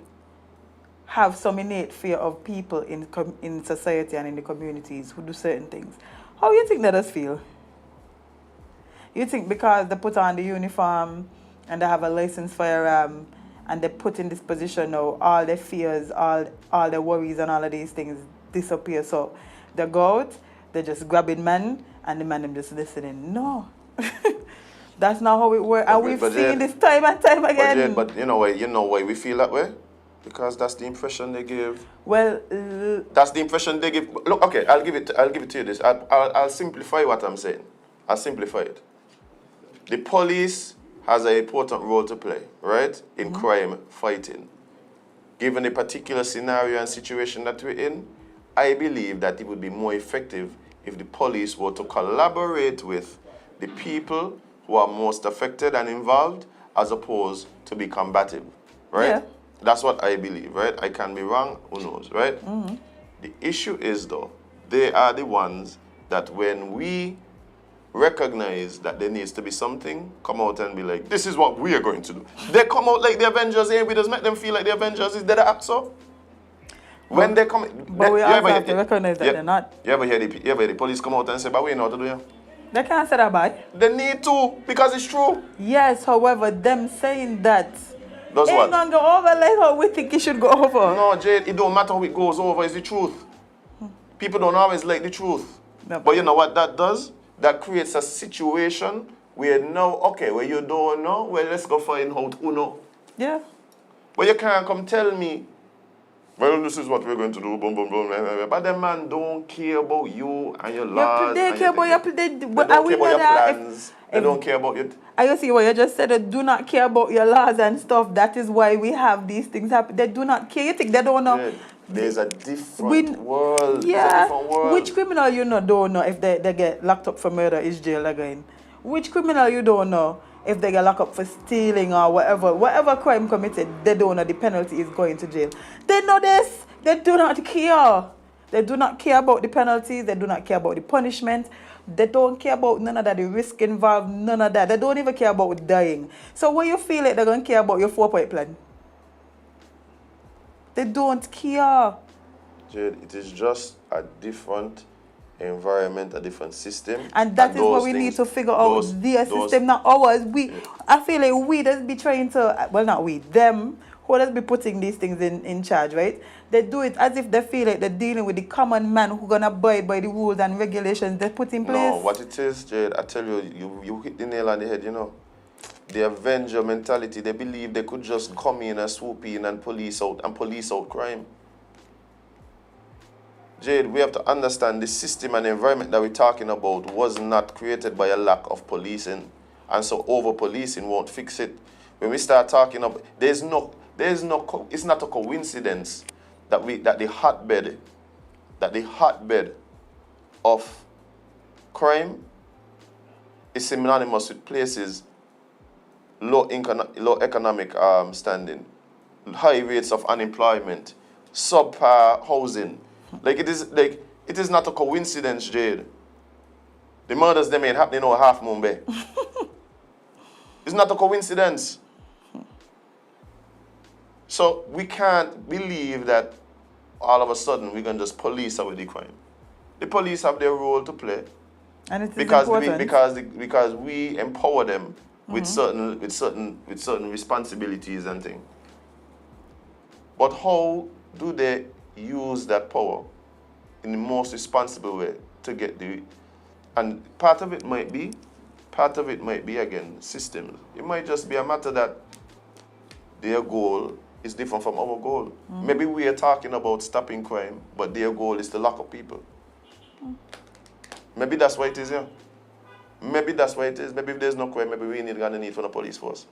have some innate fear of people in society and in the communities who do certain things, how you think that us feel? You think because they put on the uniform and they have a licensed firearm and they put in this position now, all their fears, all their worries and all of these things disappear. So they go out, they're just grabbing men and the man them just listening. No. That's not how it works. And we've seen this time and time again. But you know why we feel that way? Because that's the impression they give. Well, that's the impression they give. Look, okay, I'll give it to you this. I'll simplify what I'm saying. I'll simplify it. The police has an important role to play, right, in crime fighting. Given the particular scenario and situation that we're in, I believe that it would be more effective if the police were to collaborate with the people who are most affected and involved, as opposed to be combative, right? Yeah. That's what I believe, right? I can be wrong, who knows, right? The issue is, though, they are the ones that when we recognize that there needs to be something, come out and be like, this is what we are going to do. They come out like the Avengers, and we just make them feel like the Avengers. Is that the act so? When they come... But we also have to recognize that they're not. You ever hear the police come out and say, but we know what to do here? They can't say that bad. They need to, because it's true. Yes, however, them saying that does ain't what? gonna go over like how we think it should go over. No, Jade, it don't matter how it goes over, it's the truth. People don't always like the truth. No, but you know what that does? That creates a situation where now, okay, where you don't know, well, let's go find out who know. Yeah. But you can't come tell me, well, this is what we're going to do, boom, boom, boom, blah, blah, blah. But the man don't care about you and your laws. They care about your They don't care about your plans. They don't care about it. I see what you just said. They do not care about your laws and stuff. That is why we have these things happen. They do not care. You think they don't know? Yeah. There's a different world. Yeah. There's a different world. Which criminal you know don't know if they get locked up for murder is jail again? Which criminal you don't know if they get locked up for stealing or whatever crime committed, they don't know the penalty is going to jail. They know this. They do not care. They do not care about the penalties. They do not care about the punishment. They don't care about none of that, the risk involved, none of that. They don't even care about dying. So when you feel like they're going to care about your 4-point plan? They don't care. Jade, it is just a different environment, a different system. And that is what we need to figure out. Their system, not ours. I feel like we just be trying to, well, not we, them, who just be putting these things in charge, right? They do it as if they feel like they're dealing with the common man who's going to abide by the rules and regulations they put in place. No, what it is, Jade, I tell you, you hit the nail on the head, you know. The Avenger mentality, they believe they could just come in and swoop in and police out crime. Jade, we have to understand the system and environment that we're talking about was not created by a lack of policing. And so over-policing won't fix it. When we start talking about, it's not a coincidence that the hotbed of crime is synonymous with places low economic standing, high rates of unemployment, subpar housing. It is not a coincidence, Jade. The murders them ain't happening over half Mumbai. It's not a coincidence. So we can't believe that all of a sudden we can just police away the crime. The police have their role to play. And it is because important. because we empower them with certain responsibilities and things. But how do they use that power in the most responsible way to get and part of it might be again systems. It might just be a matter that their goal is different from our goal. Maybe we are talking about stopping crime, but their goal is to lock up people. Maybe that's why it is here. Maybe that's why it is. Maybe if there's no crime, maybe we gonna need for the police force.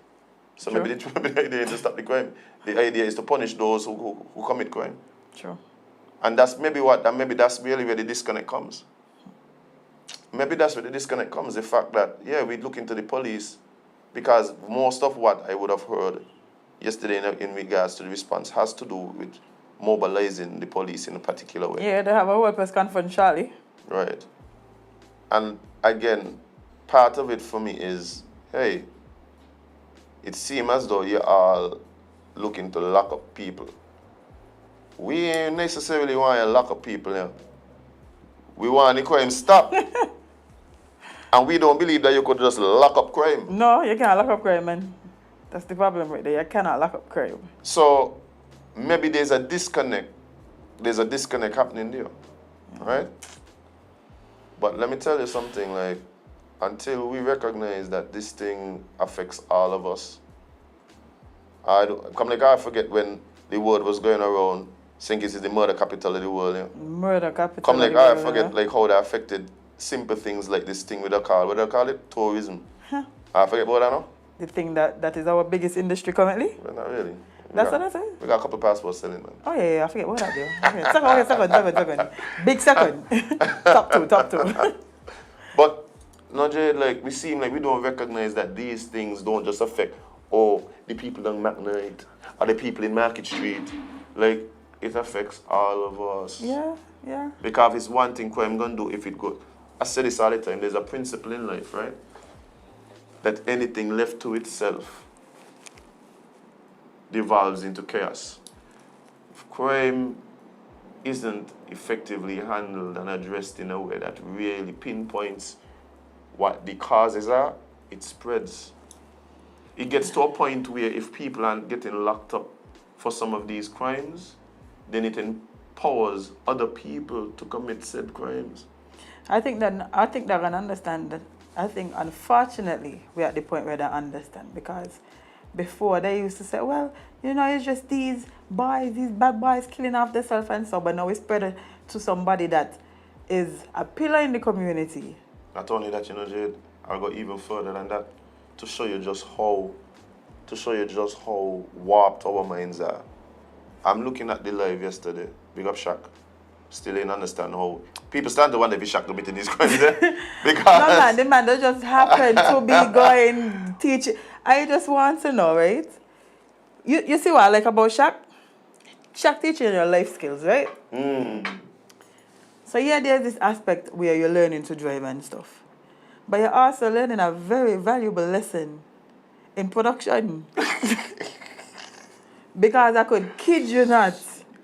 So maybe the idea is to stop the crime. The idea is to punish those who commit crime. Sure. And that's maybe that's really where the disconnect comes. maybe that's where the disconnect comes. The fact that, yeah, we look into the police because most of what I would have heard yesterday in regards to the response has to do with mobilizing the police in a particular way. Yeah, they have a whole press conference, Charlie. Right. And again, part of it for me is, hey, it seems as though you all looking to lock up people. We ain't necessarily want to lock up people now. We want the crime stop. And we don't believe that you could just lock up crime. No, you can't lock up crime, man. That's the problem right there. You cannot lock up crime. So maybe there's a disconnect. There's a disconnect happening there. Right? But let me tell you something, like, until we recognize that this thing affects all of us, I forget when the word was going around, saying this is the murder capital of the world. Yeah? Murder capital. Come like I forget like how that affected simple things like this thing with a car. What do they call it? Tourism. Huh. I forget about that now. The thing that is our biggest industry currently. Well, not really. That's what I say. We got a couple of passports selling, man. Oh yeah, I forget what I do. Okay. Second. Big second. top two. But no, Jade, like we seem like we don't recognize that these things don't just affect the people on McKnight or the people in Market Street. Like it affects all of us. Yeah. Because it's one thing crime gonna do if it goes. I say this all the time, there's a principle in life, right? That anything left to itself devolves into chaos. If crime isn't effectively handled and addressed in a way that really pinpoints what the causes are, it spreads. It gets to a point where if people aren't getting locked up for some of these crimes, then it empowers other people to commit said crimes. I think they're gonna understand that. I think unfortunately we're at the point where they understand, because before they used to say, well, you know, it's just these bad boys killing off themselves and so, but now it's spread to somebody that is a pillar in the community. Not only that, you know, Jade, I'll go even further than that to show you just how warped our minds are. I'm looking at the live yesterday, big up Shaq. Still ain't understand how people stand to wonder if Shaq committing these crimes. Because no man, the man that just happened to be going teaching. I just want to know, right? You see what I like about Shaq? Shaq teaching your life skills, right? So yeah, there's this aspect where you're learning to drive and stuff. But you're also learning a very valuable lesson in production. Because I could kid you not.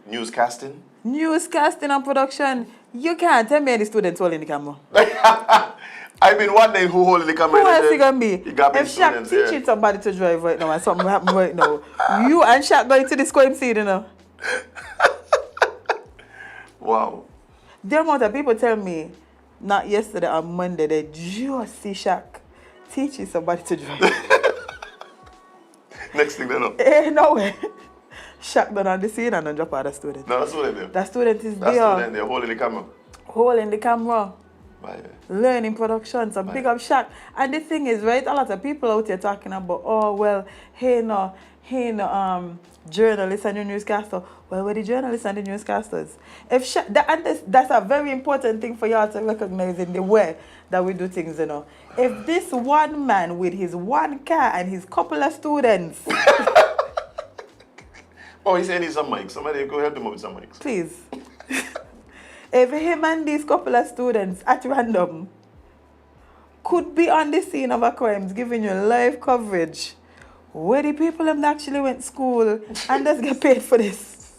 Newscasting And production. You can't tell me the students holding the camera. I've been wondering who holding the camera. Who else he gonna be? If Shaq teaching somebody to drive right now and something happen right now, you and Shaq going to the crime scene, you know? Wow. The amount of people tell me, not yesterday, on Monday, they just see Shaq teaching somebody to drive. Next thing they know. No way. Shaq done on the scene and then drop out the student. No, that's what they do. That student is That's there. student there holding the camera. Holding the camera. Right. Learning production. So big up Shaq. And the thing is, right, a lot of people out here talking about, oh, well, hey no, journalists and the newscaster. Well, we're the journalists and the newscasters. If Shaq, that's a very important thing for y'all to recognize in the way that we do things, you know. If this one man with his one car and his couple of students... Oh, he said he's some mics. Somebody go help him with some mics. Please. If him and these couple of students at random could be on the scene of a crime giving you live coverage, where the people them actually went to school and just get paid for this.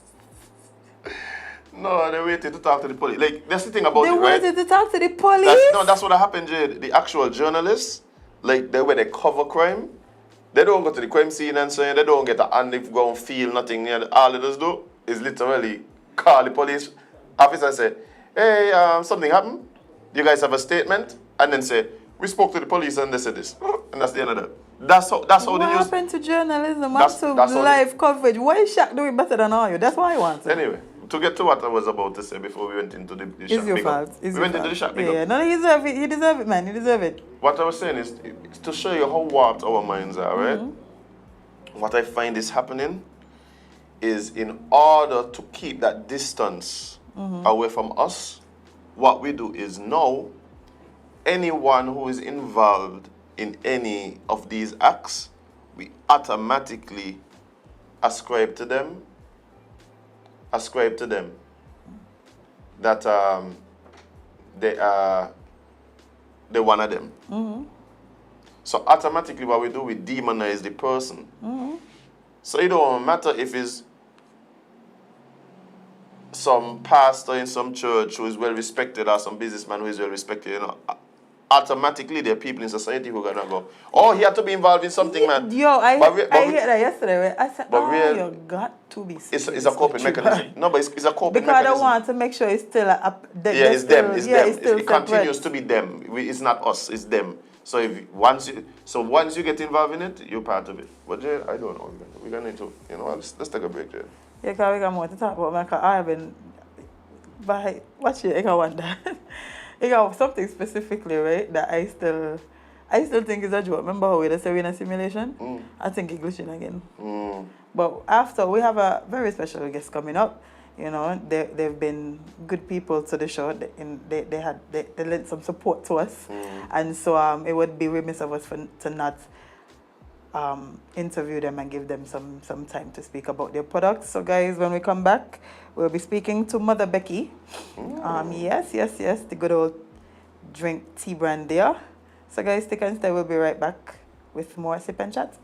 No, they waited to talk to the police. Like, that's the thing about they it, right? They waited to talk to the police? That's what happened, Jade. The actual journalists, like, where they cover crime, they don't go to the crime scene and say, they don't get a hand if go and feel nothing. All they just do is literally call the police officer and say, hey, something happened. You guys have a statement? And then say, we spoke to the police and they said this. And that's the end of that. That's how what they use. What happened to journalism and to live coverage? Why is Shaq doing better than all you? That's why I want to. Anyway, to get to what I was about to say before we went into the Shaq. It's your fault. We went into the Shaq big up. Yeah, no, he deserve it. He deserve it, man. He deserve it. What I was saying is to show you how warped our minds are, right? What I find is happening is in order to keep that distance away from us, what we do is now anyone who is involved in any of these acts, we automatically ascribe to them that they are one of them. So automatically what we do, we demonize the person. So it don't matter if it's some pastor in some church who is well respected or some businessman who is well respected, you know. Automatically there are people in society who are gonna go, oh, he had to be involved in something, man. Yo, I heard that yesterday. I said, you got to be serious. It's a coping mechanism. No, but it's a coping because mechanism. I want to make sure it's still it's them. It separate. continues to be them. It's not us. It's them. So once you get involved in it, you're part of it. But Jade, I don't know. We're gonna need to, you know, let's take a break, Jade. Yeah, because we got more to talk about. Because I have been by watching. I got wonder. I got something specifically, right? That I still think is a joke. Remember how we had a simulation? I think it's glitching again. But after, we have a very special guest coming up. You know, they've been good people to the show. They lent some support to us. And so it would be remiss of us to not interview them and give them some time to speak about their products. So guys, when we come back, we'll be speaking to Mother Becky. Yes, the good old drink tea brand there. So guys, stick and stay. We'll be right back with more Sip and Chat.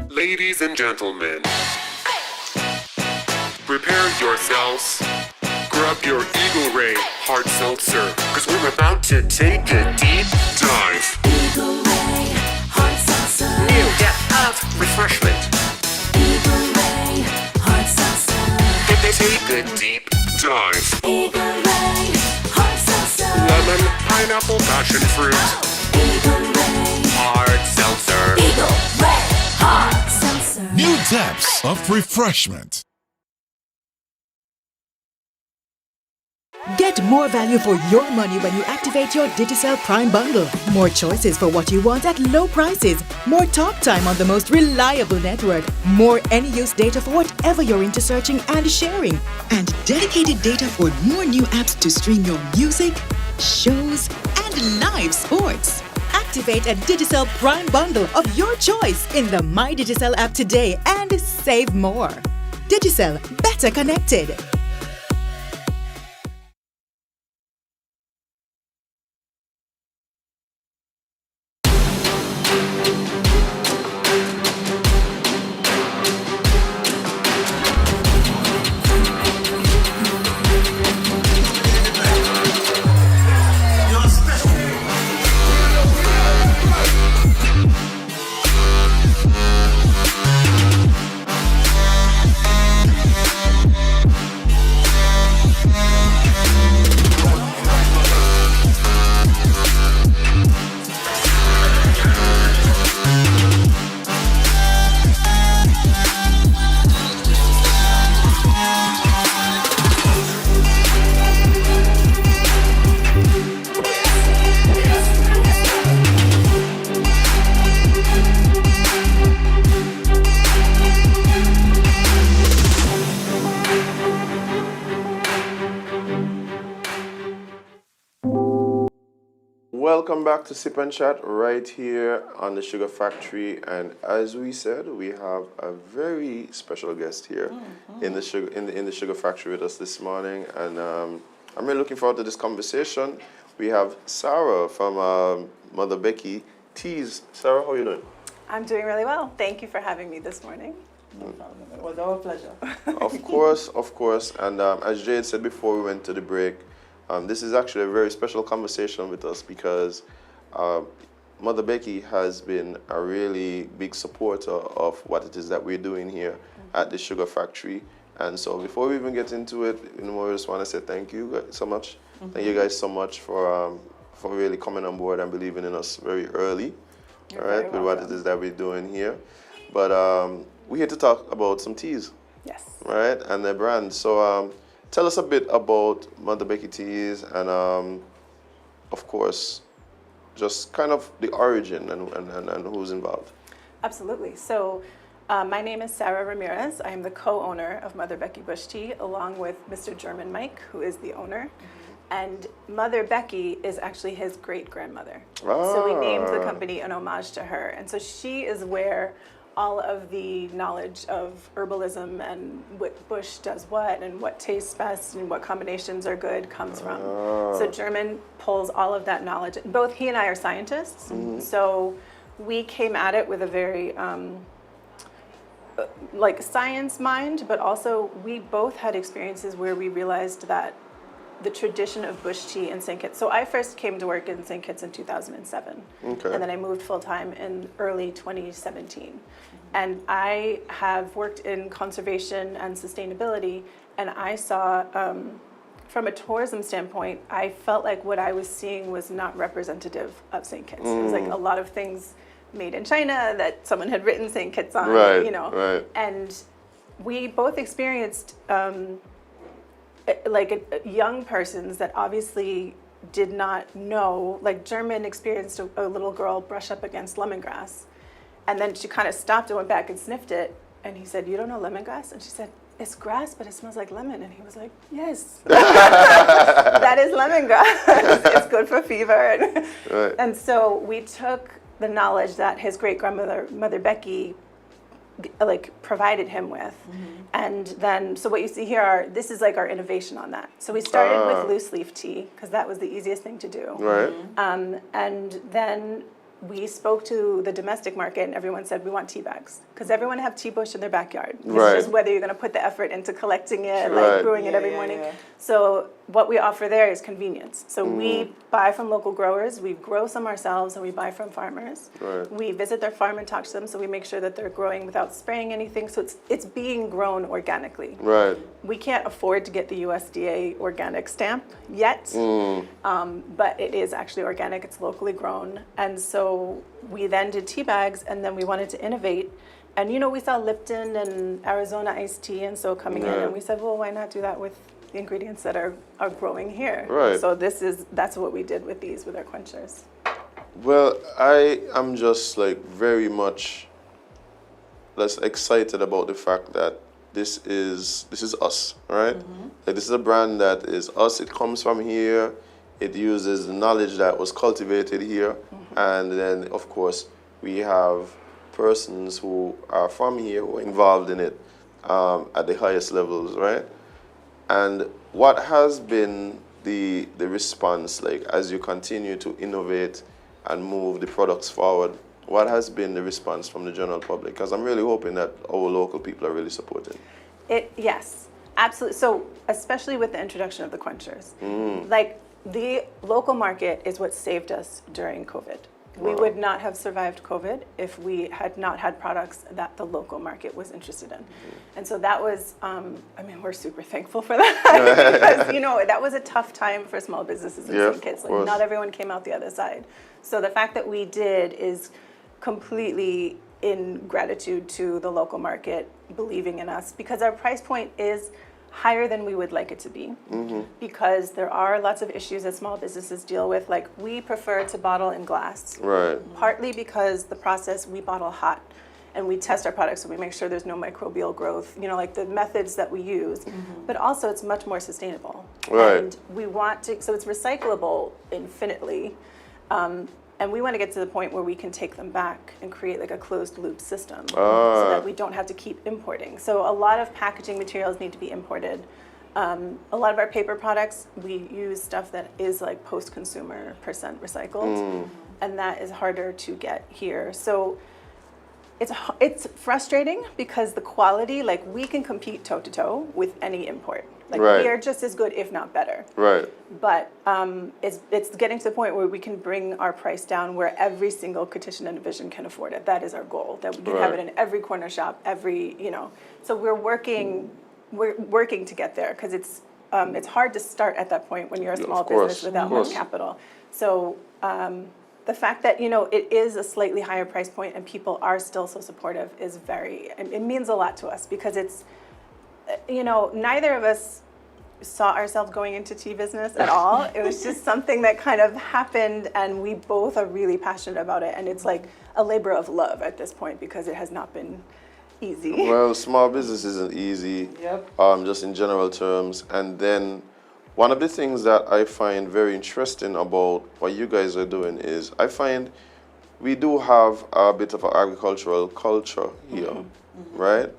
Ladies and gentlemen, prepare yourselves. Grab your Eagle Ray hard seltzer, because we're about to take a deep dive. Eagle Ray hard seltzer. New depth of refreshment. Eagle Ray hard seltzer. Take a deep dive. Eagle Ray hard seltzer. Lemon, pineapple, passion fruit. Eagle Ray Hard seltzer. Eagle Ray hard seltzer. New depths of refreshment. Get more value for your money when you activate your Digicel Prime bundle. More choices for what you want at low prices. More talk time on the most reliable network. More any-use data for whatever you're into searching and sharing. And dedicated data for more new apps to stream your music, shows, and live sports. Activate a Digicel Prime bundle of your choice in the My Digicel app today and save more. Digicel, better connected. Welcome back to Sip and Chat right here on the Sugar Factory, and as we said, we have a very special guest here in the Sugar Factory with us this morning, and I'm really looking forward to this conversation. We have Sarah from Mother Becky Teas. Sarah, how are you doing? I'm doing really well. Thank you for having me this morning. It was our pleasure. Of course. And as Jade said before we went to the break, this is actually a very special conversation with us because Mother Becky has been a really big supporter of what it is that we're doing here at the Sugar Factory. And so before we even get into it, we just want to say thank you guys so much. Thank you guys so much for really coming on board and believing in us very early, You're all right, very with what it is that we're doing here. But we're here to talk about some teas. Yes. Right, and their brand. So tell us a bit about Mother Becky Teas and, of course, just kind of the origin and who's involved. Absolutely. So my name is Sarah Ramirez. I am the co-owner of Mother Becky Bush Tea, along with Mr. German Mike, who is the owner. And Mother Becky is actually his great-grandmother. So we named the company in homage to her. And so she is where all of the knowledge of herbalism and what bush does what and what tastes best and what combinations are good comes from. So German pulls all of that knowledge. Both he and I are scientists, so we came at it with a very like science mind, but also we both had experiences where we realized that the tradition of bush tea in St. Kitts. So I first came to work in St. Kitts in 2007. Okay. And then I moved full-time in early 2017. And I have worked in conservation and sustainability, and I saw, from a tourism standpoint, I felt like what I was seeing was not representative of St. Kitts. It was like a lot of things made in China that someone had written St. Kitts on, you know. Right. And we both experienced like young persons that obviously did not know, like German experienced a little girl brush up against lemongrass, and then she kind of stopped and went back and sniffed it, and he said, "You don't know lemongrass?" And she said, "It's grass, but it smells like lemon." And he was like, "Yes, that is lemongrass. It's good for fever." And so we took the knowledge that his great-grandmother, Mother Becky, like provided him with, and then so what you see here this is like our innovation on that. So we started with loose leaf tea because that was the easiest thing to do, Right. and then we spoke to the domestic market, and everyone said we want tea bags because everyone have tea bush in their backyard. Right. It's just whether you're going to put the effort into collecting it, Right. like brewing it every morning. So what we offer there is convenience. So we buy from local growers, we grow some ourselves, and we buy from farmers. Right. We visit their farm and talk to them, so we make sure that they're growing without spraying anything. So it's being grown organically. Right. We can't afford to get the USDA organic stamp yet, but it is actually organic, it's locally grown. And so we then did tea bags, and then we wanted to innovate. And you know, we saw Lipton and Arizona iced tea and so coming in, and we said, well, why not do that with the ingredients that are growing here? Right. So that's what we did with these, with our quenchers. Well, I am just like very much less excited about the fact that this is us, right? Like this is a brand that is us. It comes from here. It uses the knowledge that was cultivated here, and then of course we have persons who are from here who are involved in it at the highest levels, right? And what has been the response, like as you continue to innovate and move the products forward, what has been the response from the general public? Because I'm really hoping that our local people are really supporting. Yes, absolutely. So especially with the introduction of the quenchers, like the local market is what saved us during COVID. We would not have survived COVID if we had not had products that the local market was interested in. And so that was, I mean, we're super thankful for that because, you know, that was a tough time for small businesses in St. Kitts. Like, not everyone came out the other side. So the fact that we did is completely in gratitude to the local market believing in us, because our price point is higher than we would like it to be, because there are lots of issues that small businesses deal with. Like, we prefer to bottle in glass, Right. partly because the process, we bottle hot and we test our products so we make sure there's no microbial growth, you know, like the methods that we use, but also it's much more sustainable. Right. And we want to, so it's recyclable infinitely. And we want to get to the point where we can take them back and create like a closed loop system so that we don't have to keep importing. So a lot of packaging materials need to be imported. A lot of our paper products, we use stuff that is like post-consumer percent recycled, and that is harder to get here. So it's frustrating because the quality, like we can compete toe to toe with any import. Like we are just as good, if not better. Right. But it's getting to the point where we can bring our price down where every single Petition and Division can afford it. That is our goal. That we can have it in every corner shop, So we're working to get there because it's hard to start at that point when you're a small business without much capital. So the fact that it is a slightly higher price point and people are still so supportive is it means a lot to us because it's. Neither of us saw ourselves going into tea business at all. It was just something that kind of happened, and we both are really passionate about it. And it's like a labor of love at this point because it has not been easy. Well, small business isn't easy, just in general terms. And then one of the things that I find very interesting about what you guys are doing is I find we do have a bit of an agricultural culture here, right?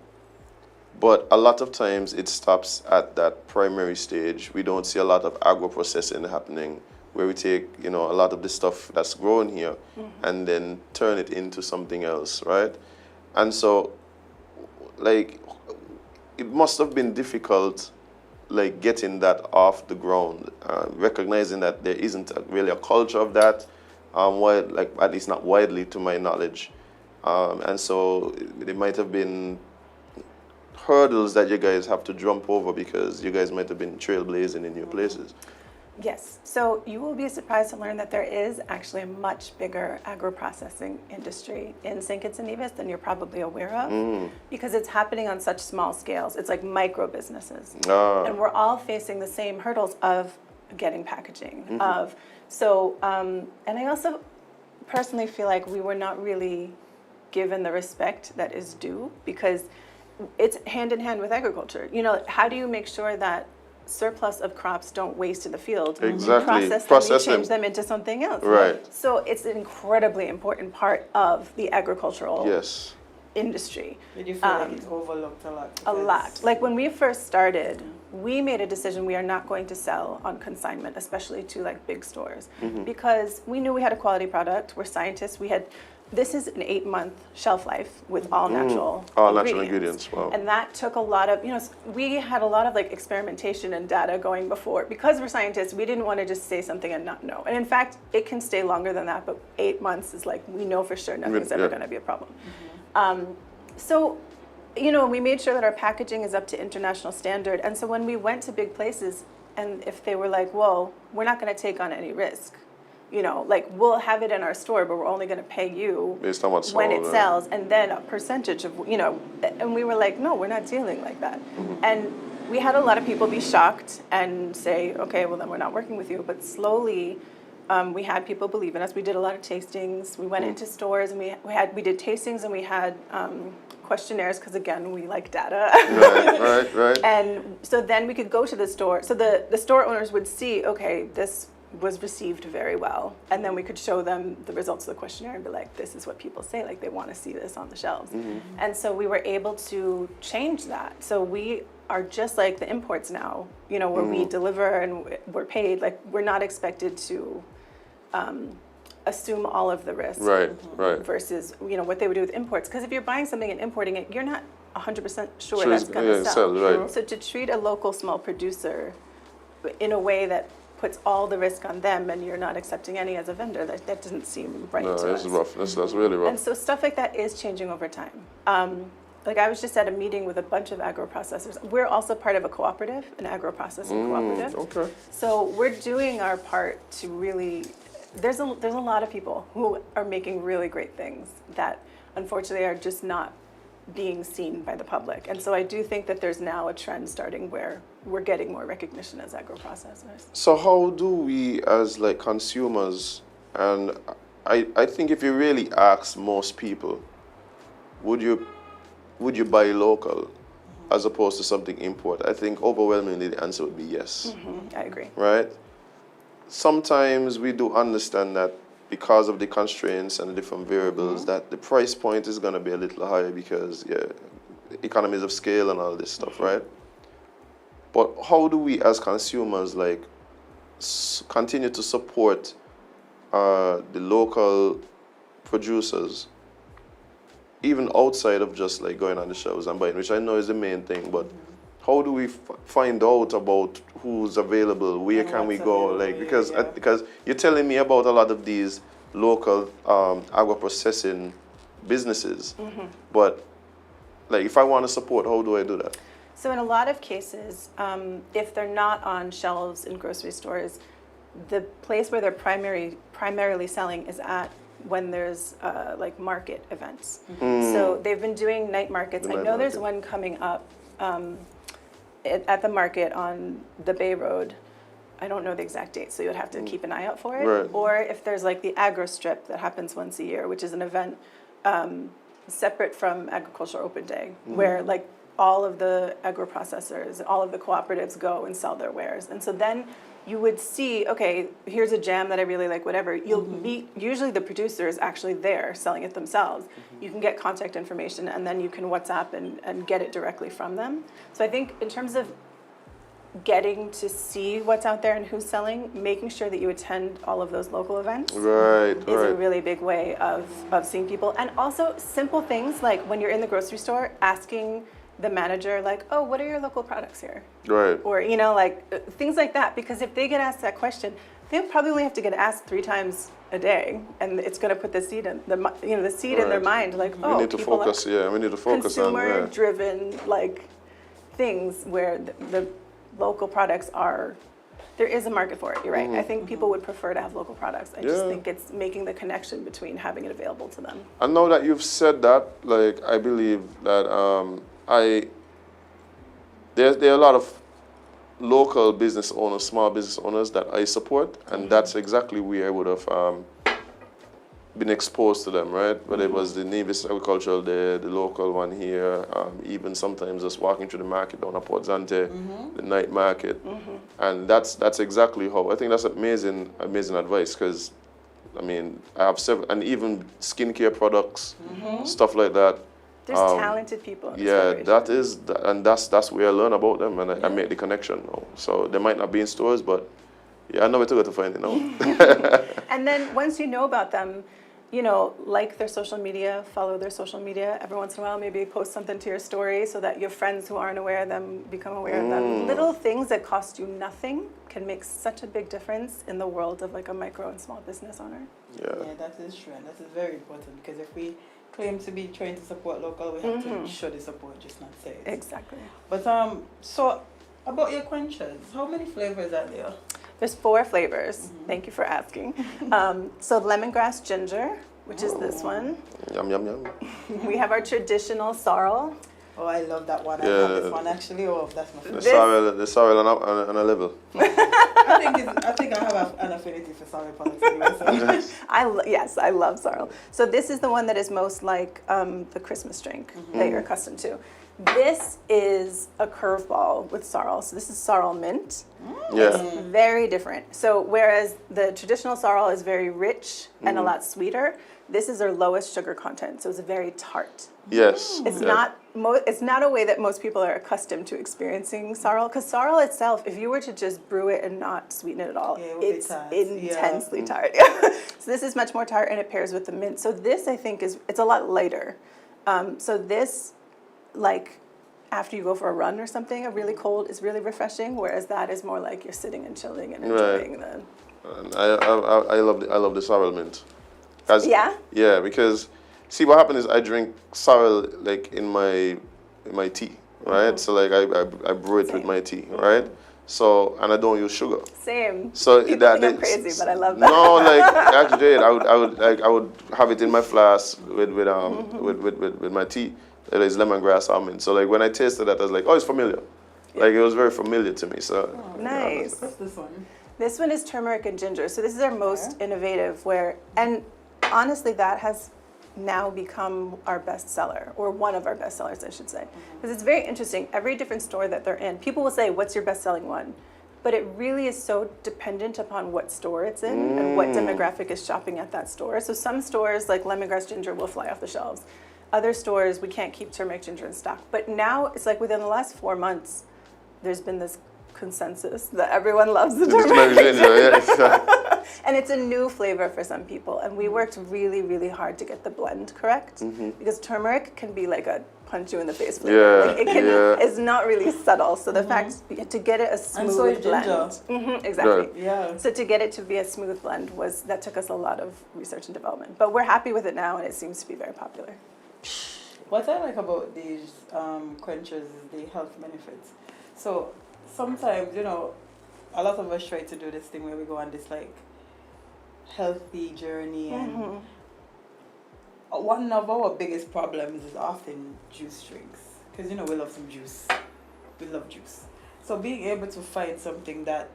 But a lot of times it stops at that primary stage. We don't see a lot of agro-processing happening where we take, a lot of the stuff that's grown here and then turn it into something else, right? And so, like, it must have been difficult, like, getting that off the ground, recognizing that there isn't really a culture of that, at least not widely to my knowledge. And so it might have been hurdles that you guys have to jump over because you guys might have been trailblazing in new places. Yes. So you will be surprised to learn that there is actually a much bigger agro-processing industry in St. Kitts and Nevis than you're probably aware of because it's happening on such small scales. It's like micro businesses. And we're all facing the same hurdles of getting packaging, and I also personally feel like we were not really given the respect that is due because it's hand in hand with agriculture. How do you make sure that surplus of crops don't waste in the field? Exactly. Process them, change them into something else. Right. So it's an incredibly important part of the agricultural industry. Did you feel like it's overlooked a lot? A lot. Like when we first started, we made a decision we are not going to sell on consignment, especially to like big stores, because we knew we had a quality product. We're scientists. This is an 8-month shelf life with all natural ingredients. Wow. And that took a lot of, we had a lot of like experimentation and data going before. Because we're scientists, we didn't want to just say something and not know. And in fact, it can stay longer than that, but 8 months is like, we know for sure nothing's ever going to be a problem. We made sure that our packaging is up to international standard. And so when we went to big places, and if they were like, well, we're not going to take on any risk. We'll have it in our store, but we're only going to pay you based on what's when it sells, and then a percentage of, and we were like, no, we're not dealing like that. And we had a lot of people be shocked and say, okay, well, then we're not working with you. But slowly, we had people believe in us. We did a lot of tastings. We went into stores, and we did tastings, and we had questionnaires, because again, we like data. Right. And so then we could go to the store. So the store owners would see, okay, this was received very well, and then we could show them the results of the questionnaire and be like, this is what people say, like they want to see this on the shelves. And so we were able to change that. So we are just like the imports now, where we deliver and we're paid, like we're not expected to assume all of the risk. Right. Versus, what they would do with imports. Because if you're buying something and importing it, you're not 100% sure that's going to sell. Right. So to treat a local small producer in a way that puts all the risk on them and you're not accepting any as a vendor, that doesn't seem right to us. No, it's rough. That's really rough. And so stuff like that is changing over time. I was just at a meeting with a bunch of agro-processors. We're also part of a cooperative, an agro-processing cooperative. Okay. So we're doing our part to really, there's a lot of people who are making really great things that unfortunately are just not being seen by the public. And so I do think that there's now a trend starting where we're getting more recognition as agro-processors. So how do we as like consumers, and I think if you really ask most people, would you buy local as opposed to something import? I think overwhelmingly the answer would be yes. I agree. Right? Sometimes we do understand that because of the constraints and the different variables, that the price point is going to be a little higher because, economies of scale and all this stuff, right? But how do we as consumers, like, continue to support the local producers, even outside of just, like, going on the shelves and buying, which I know is the main thing, but how do we find out about who's available? Where can we go? Like, because you're telling me about a lot of these local agro-processing businesses, but like, if I want to support, how do I do that? So in a lot of cases, if they're not on shelves in grocery stores, the place where they're primarily selling is at when there's like market events. So they've been doing night markets. I know there's one coming up at the market on the Bay Road. I don't know the exact date, so you would have to keep an eye out for it. Right. Or if there's like the agro strip that happens once a year, which is an event separate from Agriculture Open Day, where like all of the agro processors, all of the cooperatives go and sell their wares. And so then you would see, okay, here's a jam that I really like, whatever. You'll meet, usually the producer is actually there selling it themselves. You can get contact information and then you can WhatsApp and get it directly from them. So I think in terms of getting to see what's out there and who's selling, making sure that you attend all of those local events is a really big way of seeing people. And also simple things like when you're in the grocery store, asking the manager, like, oh, what are your local products here? Right. Or, you know, like things like that. Because if they get asked that question, they probably only have to get asked 3 times a day, and it's going to put the seed in the seed in their mind, like, oh, we need to focus. We need to focus on consumer-driven like things where the local products are. There is a market for it. You're right. I think people would prefer to have local products. I just think it's making the connection between having it available to them. And now that you've said that, like, I believe that there are a lot of local business owners, small business owners that I support, and that's exactly where I would have been exposed to them, right? Whether it was the Nevis Agricultural Day, the local one here, even sometimes just walking through the market down at Port Zante, the night market, and that's exactly how I think that's amazing advice, because I mean I have several, and even skincare products, stuff like that. There's talented people in this and that's where I learn about them, and I make the connection. So they might not be in stores, but I know where to go to find it now. And then once you know about them, you know, like their social media, follow their social media. Every once in a while, maybe post something to your story so that your friends who aren't aware of them become aware of them. Little things that cost you nothing can make such a big difference in the world of like a micro and small business owner. Yeah, that is true, and that is very important, because if we claim to be trying to support local, we have to show the support, just not say it. Exactly. But so about your quenchers, how many flavors are there? There's 4 flavors. Thank you for asking. So lemongrass ginger, which is this one. Yum, yum, yum. We have our traditional sorrel. Oh, I love that one. I have this one actually. Oh, that's my favorite. The sorrel on a level. I think I have an affinity for sorrel products anyway. So. Yes, I love sorrel. So this is the one that is most like the Christmas drink that you're accustomed to. This is a curveball with sorrel. So this is sorrel mint. It's very different. So whereas the traditional sorrel is very rich and a lot sweeter, this is their lowest sugar content. So it's very tart. Yes. It's not a way that most people are accustomed to experiencing sorrel, because sorrel itself, if you were to just brew it and not sweeten it at all, it's intensely tart. So this is much more tart, and it pairs with the mint. So this, I think, it's a lot lighter. So this, like, after you go for a run or something, a really cold is really refreshing, whereas that is more like you're sitting and chilling and enjoying the. I love the sorrel mint. Yeah, because see, what happens is I drink sorrel like in my tea, right? So like I brew it with my tea, right? So, and I don't use sugar. Same. So People think I'm crazy, but I love that. No, like actually, Jade, I would have it in my flask with my tea. It is lemongrass almond. So like when I tasted that, I was like, oh, it's familiar. Like it was very familiar to me. So nice. What's this one? This one is turmeric and ginger. So this is our most innovative, and honestly, that has now become our best seller, or one of our best sellers, I should say. Because it's very interesting. Every different store that they're in, people will say, what's your best selling one? but it really is so dependent upon what store it's in and what demographic is shopping at that store. So some stores like lemongrass ginger will fly off the shelves. Other stores, we can't keep turmeric ginger in stock. But now it's like within the last 4 months, there's been this consensus that everyone loves the turmeric ginger. And it's a new flavor for some people. And we worked really, really hard to get the blend correct because turmeric can be like a punch you in the face flavor. Like it's not really subtle. So the fact to get it a smooth blend. Exactly. Yeah. So to get it to be a smooth blend that took us a lot of research and development. But we're happy with it now and it seems to be very popular. What I like about these quenchers is the health benefits. So sometimes, you know, a lot of us try to do this thing where we go on this like healthy journey, and one of our biggest problems is often juice drinks, because you know we love some juice. We love juice. So being able to find something that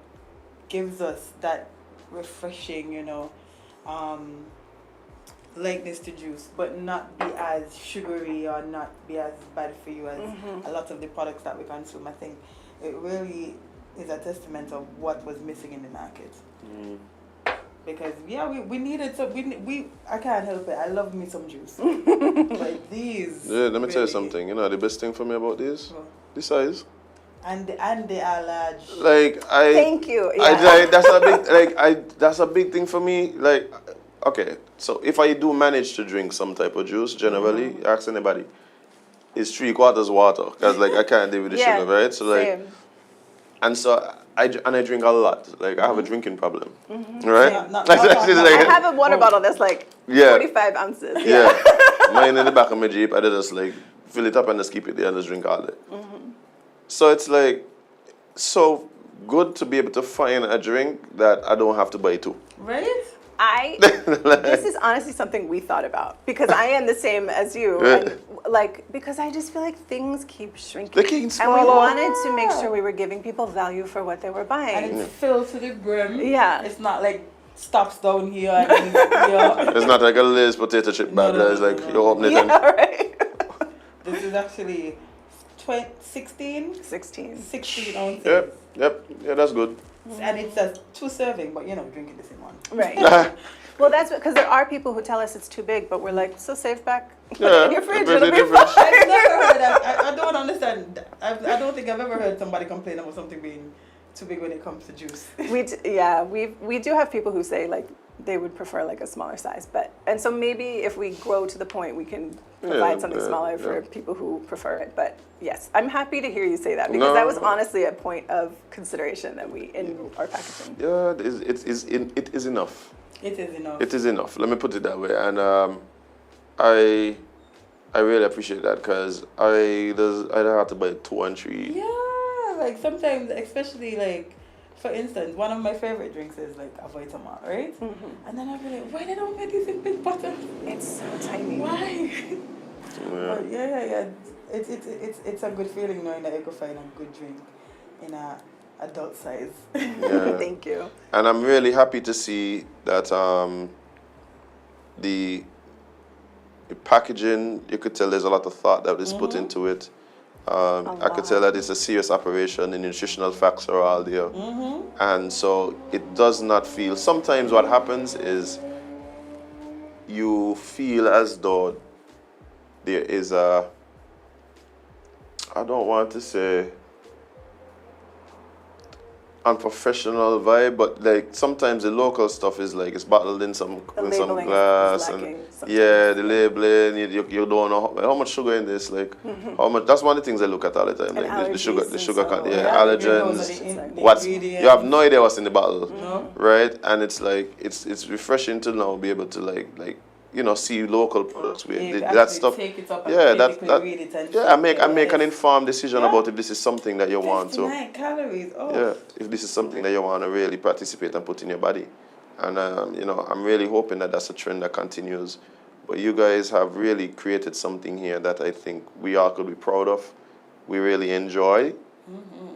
gives us that refreshing, you know, likeness to juice, but not be as sugary or not be as bad for you as a lot of the products that we consume. I think it really is a testament of what was missing in the market. Because we needed some. I can't help it. I love me some juice. But these. Yeah, let me tell you something. You know the best thing for me about these, the size. And they are large. Like Thank you. Yeah. That's a big thing for me. Like, okay, so if I do manage to drink some type of juice, generally, ask anybody, it's 3/4 water, because like I can't deal with the sugar, right? So like, same. and so I drink a lot. Like I have a drinking problem, right? I have a water bottle that's like 45 ounces. Yeah. Mine in the back of my Jeep, I just like fill it up and just keep it there and just drink all day. So it's like so good to be able to find a drink that I don't have to buy two. Right? This is honestly something we thought about because I am the same as you, and like because I just feel like things keep shrinking. They keep and smaller. we wanted to make sure we were giving people value for what they were buying. And it's filled to the brim. Yeah. It's not like stops down here and then here. It's not like a Lay's potato chip bag. It's like you open it and right. This is actually 16 ounces. Yep. Yeah, that's good. And it's a 2 serving, but you know, drinking this in one. Right. Well, that's because there are people who tell us it's too big, but we're like, so safe back. Put it in your fridge. It'll be fine. I've never heard that. I don't understand. I don't think I've ever heard somebody complain about something being too big when it comes to juice. We do have people who say like they would prefer like a smaller size, and so maybe if we grow to the point we can provide something smaller for people who prefer it. But yes, I'm happy to hear you say that because that was honestly a point of consideration that we in our packaging. Yeah, it is enough. It is enough. It is enough. Let me put it that way, and I really appreciate that because I don't have to buy 2 and 3. Yeah, like sometimes, especially like, for instance, one of my favorite drinks is like a Vitamin, right? And then I'll be like, why they don't make this in big bottles? It's so tiny. Why? But yeah. It's a good feeling knowing that you can find a good drink in a adult size. Yeah. Thank you. And I'm really happy to see that the packaging, you could tell there's a lot of thought that is put into it. I could tell that it's a serious operation. The nutritional facts are all there. And so it does not feel, sometimes what happens is you feel as though there is a, I don't want to say unprofessional vibe, but like sometimes the local stuff is like it's bottled in some glass, and the labeling you don't know how much sugar in this, like how much. That's one of the things I look at all the time, like the sugar allergens, what's you have no idea what's in the bottle, right? And it's like it's refreshing to now be able to like you know, see local products with that stuff. Take it up and read it and I make an informed decision about if this is something that you want to. 59 calories. Oh. Yeah, if this is something that you want to really participate and put in your body, and you know, I'm really hoping that that's a trend that continues. But you guys have really created something here that I think we all could be proud of. We really enjoy,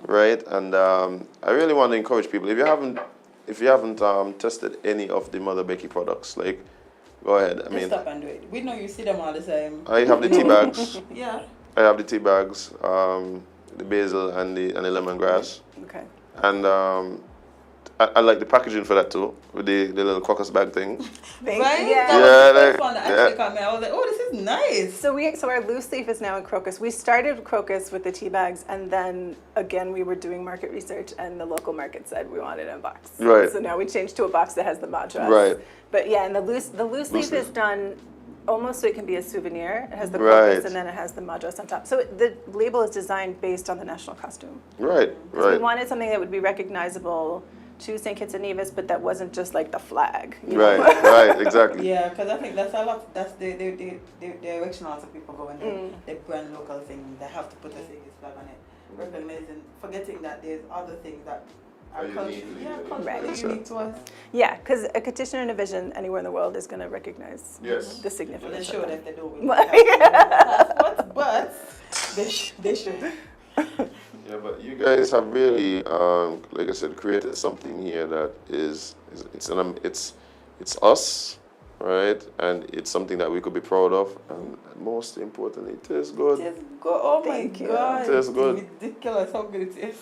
right? And I really want to encourage people. If you haven't tested any of the Mother Becky products, like. Go ahead. I mean, stop and do it. We know you see them all the time. I have the tea bags. Yeah. I have the tea bags, the basil and the lemongrass. Okay. And I like the packaging for that too, with the little crocus bag thing. Thank Right? you. Yeah. That was Yeah, the like- first one that yeah. actually caught me. I was like, oh, this is nice. So our loose leaf is now in crocus. We started crocus with the tea bags, and then again we were doing market research, and the local market said we wanted it in a box. Right. So now we changed to a box that has the madras. Right. But yeah, and the loose leaf is leaf. done almost so it can be a souvenir. It has the Right. crocus, and then it has the madras on top. So the label is designed based on the national costume. Right, 'Cause right. we wanted something that would be recognizable to St. Kitts and Nevis, but that wasn't just like the flag. You know? Right, right, exactly. Yeah, because I think that's a lot. That's the direction lots of people go in the brand local thing. They have to put a St. Kitts flag on it, recognizing, forgetting that there's other things that are Are culturally, unique. culturally Right. unique to us. Yeah, because a Kitchener and a Vision anywhere in the world is going to recognize Yes. the But they significance. should of if they don't. that. But they should. Yeah, but you guys have really, like I said, created something here that it's us, right? And it's something that we could be proud of, and most importantly, it tastes good. Just go. Oh my Thank you. God! It tastes good. It's ridiculous how good it is.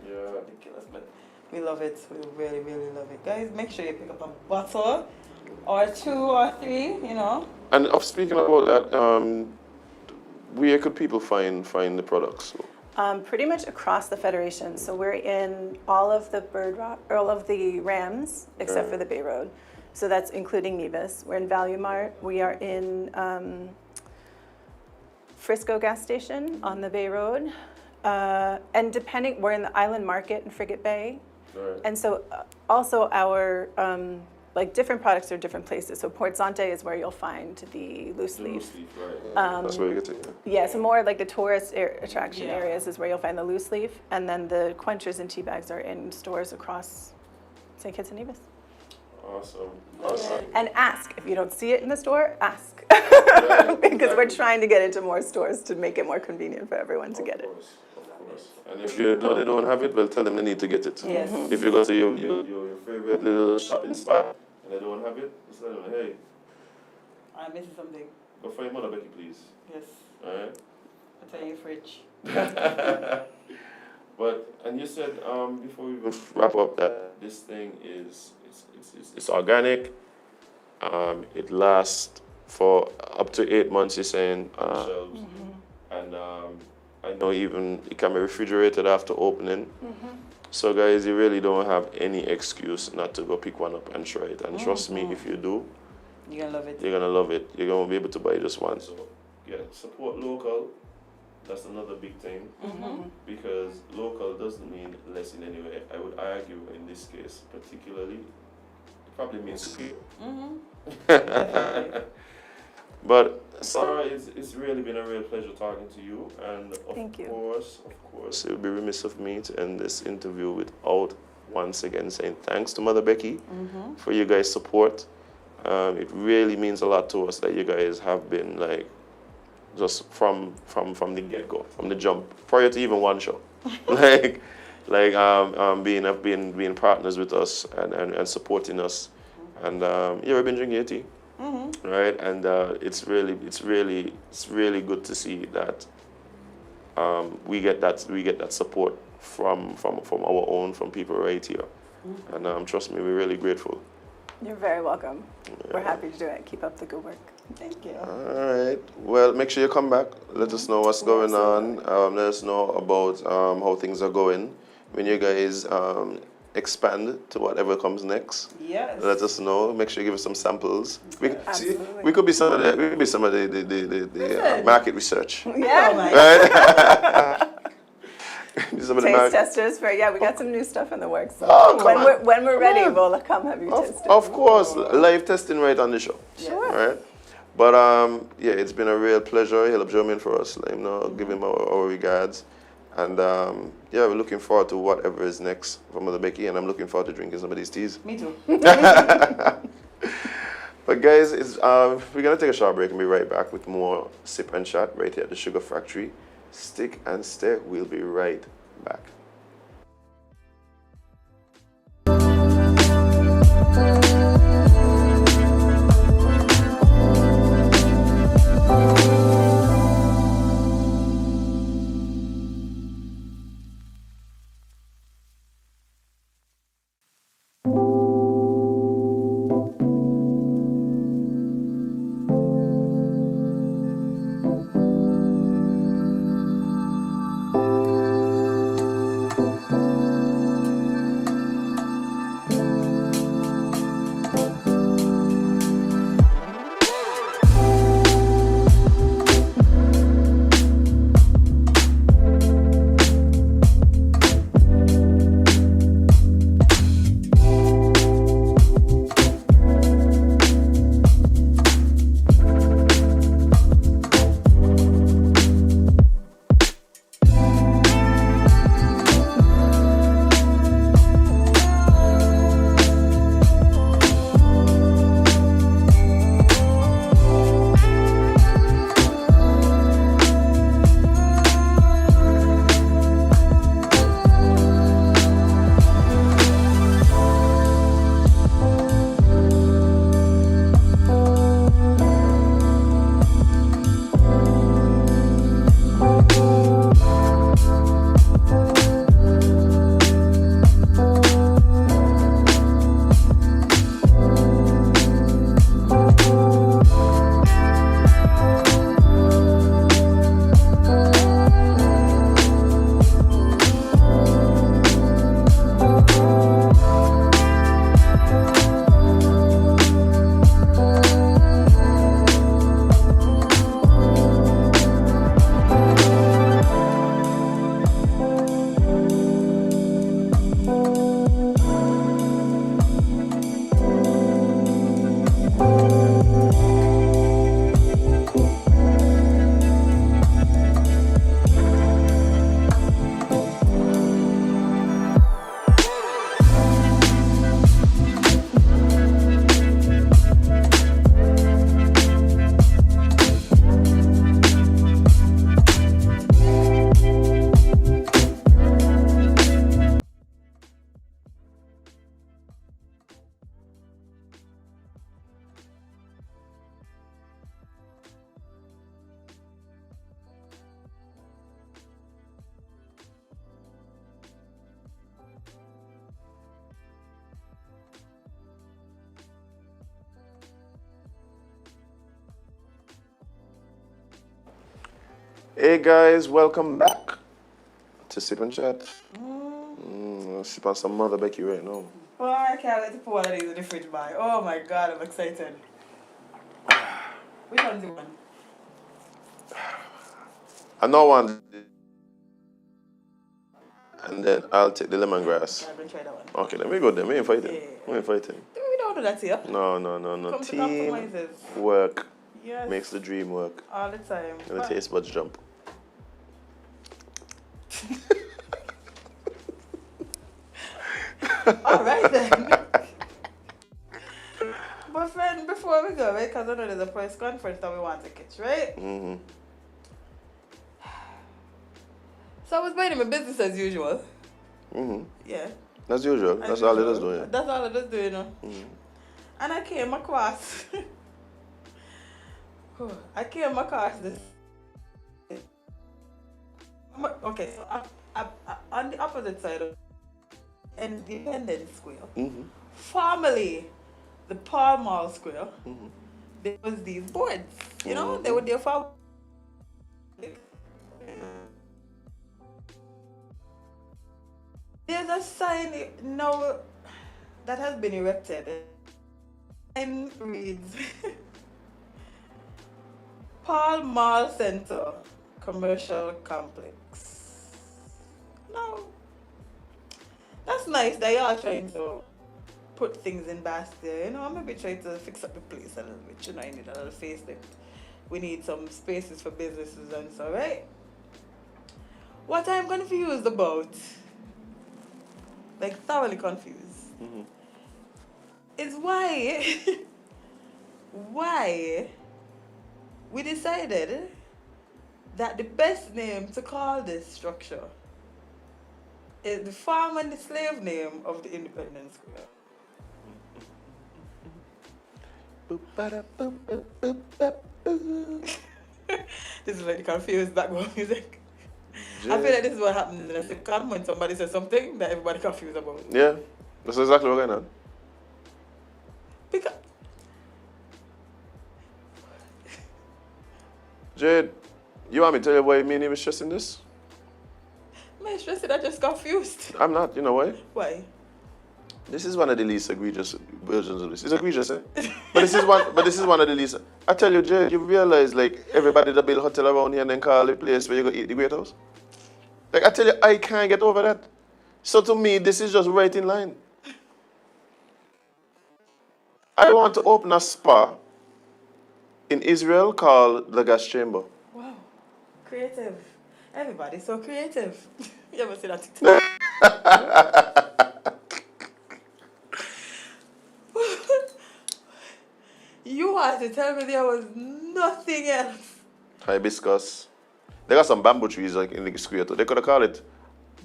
Yeah. Ridiculous, but we love it. We really, really love it, guys. Make sure you pick up a bottle, or 2 or 3. You know. And speaking about that, where could people find the products? Pretty much across the Federation. So we're in all of the all of the Rams, except for the Bay Road. So that's including Nevis. We're in Value Mart. We are in Frisco gas station on the Bay Road. And we're in the Island Market in Frigate Bay. Right. And so also our, different products are different places. So Port Zante is where you'll find the loose leaf. Right. That's where you get it. Yeah, so more like the tourist attraction areas is where you'll find the loose leaf. And then the quenchers and tea bags are in stores across St. Kitts and Nevis. Awesome. And ask. If you don't see it in the store, ask. Because we're trying to get into more stores to make it more convenient for everyone to get it. Of course. And if they don't have it, well, tell them they need to get it. Yes. If you go to your favorite little shopping spot and they don't have it, just tell them, hey, I'm missing something. go find Mother Becky, please. Yes. All right. Put it in your fridge. And you said before we wrap up that this thing it's organic. It lasts for up to 8 months. You're saying, shelves, and I know even it can be refrigerated after opening. So guys, you really don't have any excuse not to go pick one up and try it. And trust me, if you do, You're gonna love it. you're gonna love it. You're gonna be able to buy just one. So yeah, support local. That's another big thing, because local doesn't mean less in any way. I would argue in this case, particularly, it probably means superior. But Sarah, it's really been a real pleasure talking to you, and Thank you. of course, it would be remiss of me to end this interview without once again saying thanks to Mother Becky for your guys' support. It really means a lot to us that you guys have been like just from the get-go, from the jump, prior to even one show, being partners with us and supporting us, and we've been drinking your tea, right? And it's really good to see that we get that support from from people right here, and trust me, we're really grateful. You're very welcome. We're happy to do it. Keep up the good work. Thank you. All right. Well, make sure you come back. Let us know what's going on. Let us know about how things are going. When you guys expand to whatever comes next, Yes. let us know. Make sure you give us some samples. We Absolutely. could be some of the market research. Yeah. Oh my Right? Some of the Taste testers we got some new stuff in the works. So Oh, come on. when we're ready, on. we'll come have you taste it. Of course, live testing right on the show. Sure. Right? But it's been a real pleasure. He'll join in for us. Let him know, give him our regards. And we're looking forward to whatever is next from Mother Becky, and I'm looking forward to drinking some of these teas. Me too. But guys, we're gonna take a short break and be right back with more Sip and Chat right here at the Sugar Factory. Stick and stay. We'll be right back. Hey guys, welcome back to SipNchat. Sip on some Mother Becky right now. Oh, I can't wait to put one of these in the fridge, boy. Oh my god, I'm excited. Which one's the one? I know one. And then I'll take the lemongrass. I'm gonna try that one. Okay, then we go then. We ain't fighting. Yeah. We ain't fighting. We don't do that here. No. Come to Team compromises. work Yes. makes the dream work. All the time. And the taste buds jump. Alright then. But friend, before we go, right, because I know there's a press conference that we want to catch, right? Mm-hmm. So I was minding my business as usual. Mm-hmm. Yeah. As usual. That's all it is doing. That's all it is doing, you know. Mm-hmm. And I came across this. Okay, so on the opposite side of Independence Square, Mm-hmm. formerly the Pall Mall Square, there was these boards, you know, they were there for. There's a sign now that has been erected and reads Pall Mall Center Commercial Complex. Now, that's nice that y'all trying to put things in basket, you know, maybe try to fix up the place a little bit, you know, I need a little facelift. We need some spaces for businesses and so, right? What I'm confused about, like thoroughly confused, is why we decided that the best name to call this structure is the farm and the slave name of the Independence Square. This is like the confused background music. I feel like this is what happens in the sitcom when somebody says something that everybody confused about. Yeah, that's exactly what's going on. Because Jade, you want me to tell you why me and him is stressing this? I'm stressed, I'm just confused. I'm not, you know why? Why? This is one of the least egregious versions of this. It's egregious, eh? But this is one of the least. I tell you, Jade, you realize like everybody that build hotel around here and then call the place where you go eat the great house? Like I tell you, I can't get over that. So to me, this is just right in line. I want to open a spa in Israel called the Gas Chamber. Wow. Creative. Everybody's so creative. You ever see that TikTok? You want to tell me there was nothing else? Hibiscus. They got some bamboo trees like in the square too. They could have called it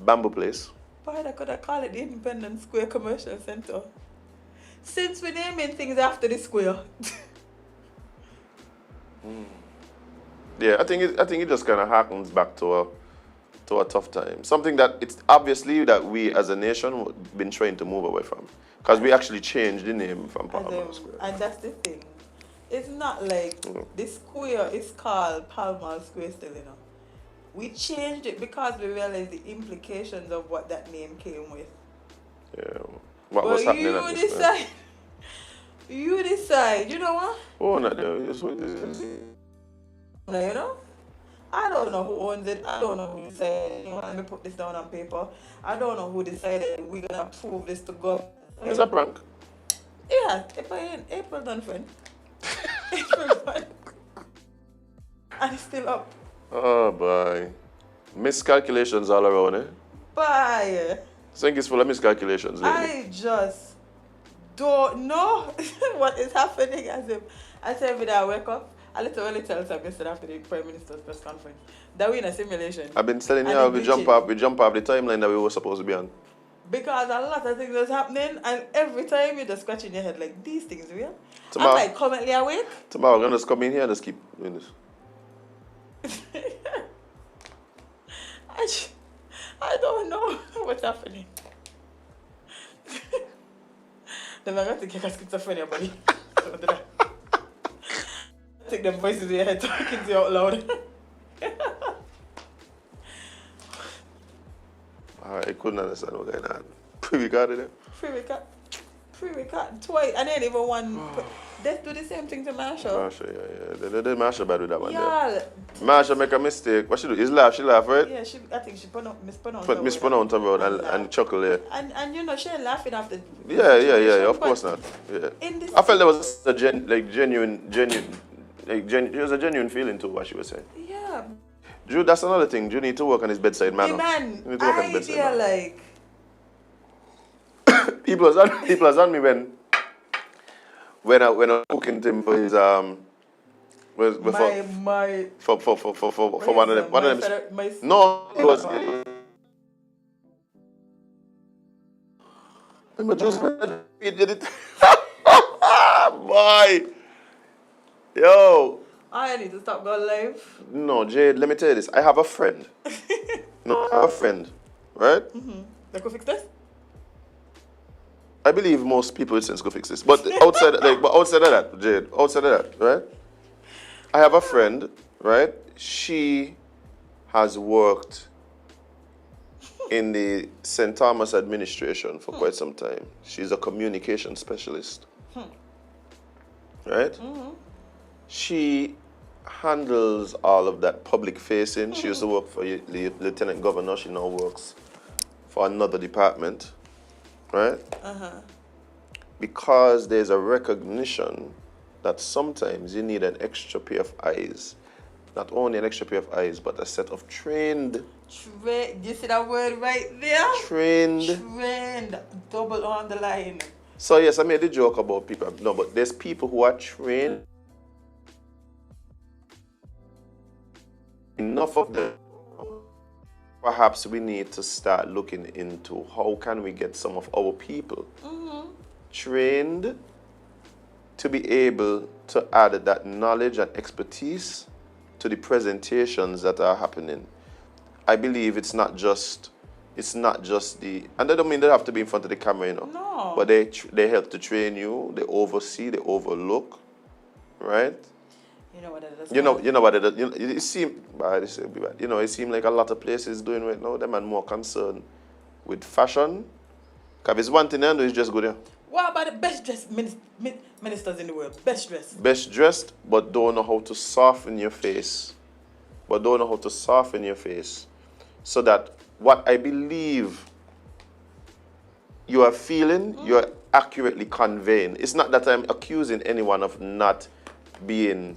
Bamboo Place. Why they could have called it the Independence Square Commercial Center? Since we're naming things after the square. Yeah, I think it just kind of harkens back to a tough time. Something that it's obviously that we as a nation been trying to move away from, because we actually changed the name from Pall Mall Square. And that's the thing. It's not like the square is called Pall Mall Square still, you know. We changed it because we realized the implications of what that name came with. Yeah. What was happening at this point? You decide, you know what? Oh, not there. It's what it is. You know? I don't know who owns it. I don't know who decided. You know, let me put this down on paper. I don't know who decided we're going to prove this to God. It's a prank. Yeah, April done, friend. April done. And it's still up. Oh, boy. Miscalculations all around, eh? Bye. Think it's full of miscalculations lately. I just don't know what is happening. I said when I wake up, I literally tell some yesterday after the Prime Minister's press conference that we're in a simulation. I've been telling you, we jump off the timeline that we were supposed to be on. Because a lot of things was happening, and every time you're just scratching your head like, these things real? Tomorrow, I'm like currently awake. Tomorrow we're gonna just come in here and just keep doing this. I don't know what's happening. Then I got to get a schizophrenia, buddy. Take them voices in your head talking to you out loud. couldn't understand what going on. Pre-recorded it? Pre-record twice, and then even one. They do the same thing to Marsha. Marsha, yeah. They Marsha bad with that one there. Yeah. Marsha make a mistake. What she do? She laugh, right? Yeah, I think she mispronounced the word and chuckle there. And you know, she ain't laughing after. Yeah, of course not. Yeah. I felt there was a genuine, it was a genuine feeling to what she was saying. Yeah. Drew, that's another thing. Drew need to work on his bedside manner. Man, You need to work on his bedside manner. like. People has on me when I was cooking him for his for one of them. No, it was. He did it. Boy, yo. I need to stop going live. No, Jade. Let me tell you this. I have a friend. Right? They could fix this. I believe most people with sense go fix this. But outside of that, Jade, right? I have a friend, right? She has worked in the St. Thomas administration for quite some time. She's a communication specialist. Right? She handles all of that public facing. She used to work for the lieutenant governor. She now works for another department. Right? Because there's a recognition that sometimes you need an extra pair of eyes. Not only an extra pair of eyes, but a set of trained. You see that word right there? Trained. Double on the line. So yes, I made a joke about people. No, but there's people who are trained. Enough of them. Perhaps we need to start looking into how can we get some of our people trained to be able to add that knowledge and expertise to the presentations that are happening. I believe it's not just the, and I don't mean they have to be in front of the camera, you know. No. But they help to train you, they oversee, they overlook, right? You know what it is. You know what it is. It seems it seems like a lot of places doing right now. Them are more concerned with fashion. Because if it's one thing they do, it's just go there. What about the best dressed ministers in the world? Best dressed. Best dressed, but don't know how to soften your face. So that what I believe you are feeling, you're accurately conveying. It's not that I'm accusing anyone of not being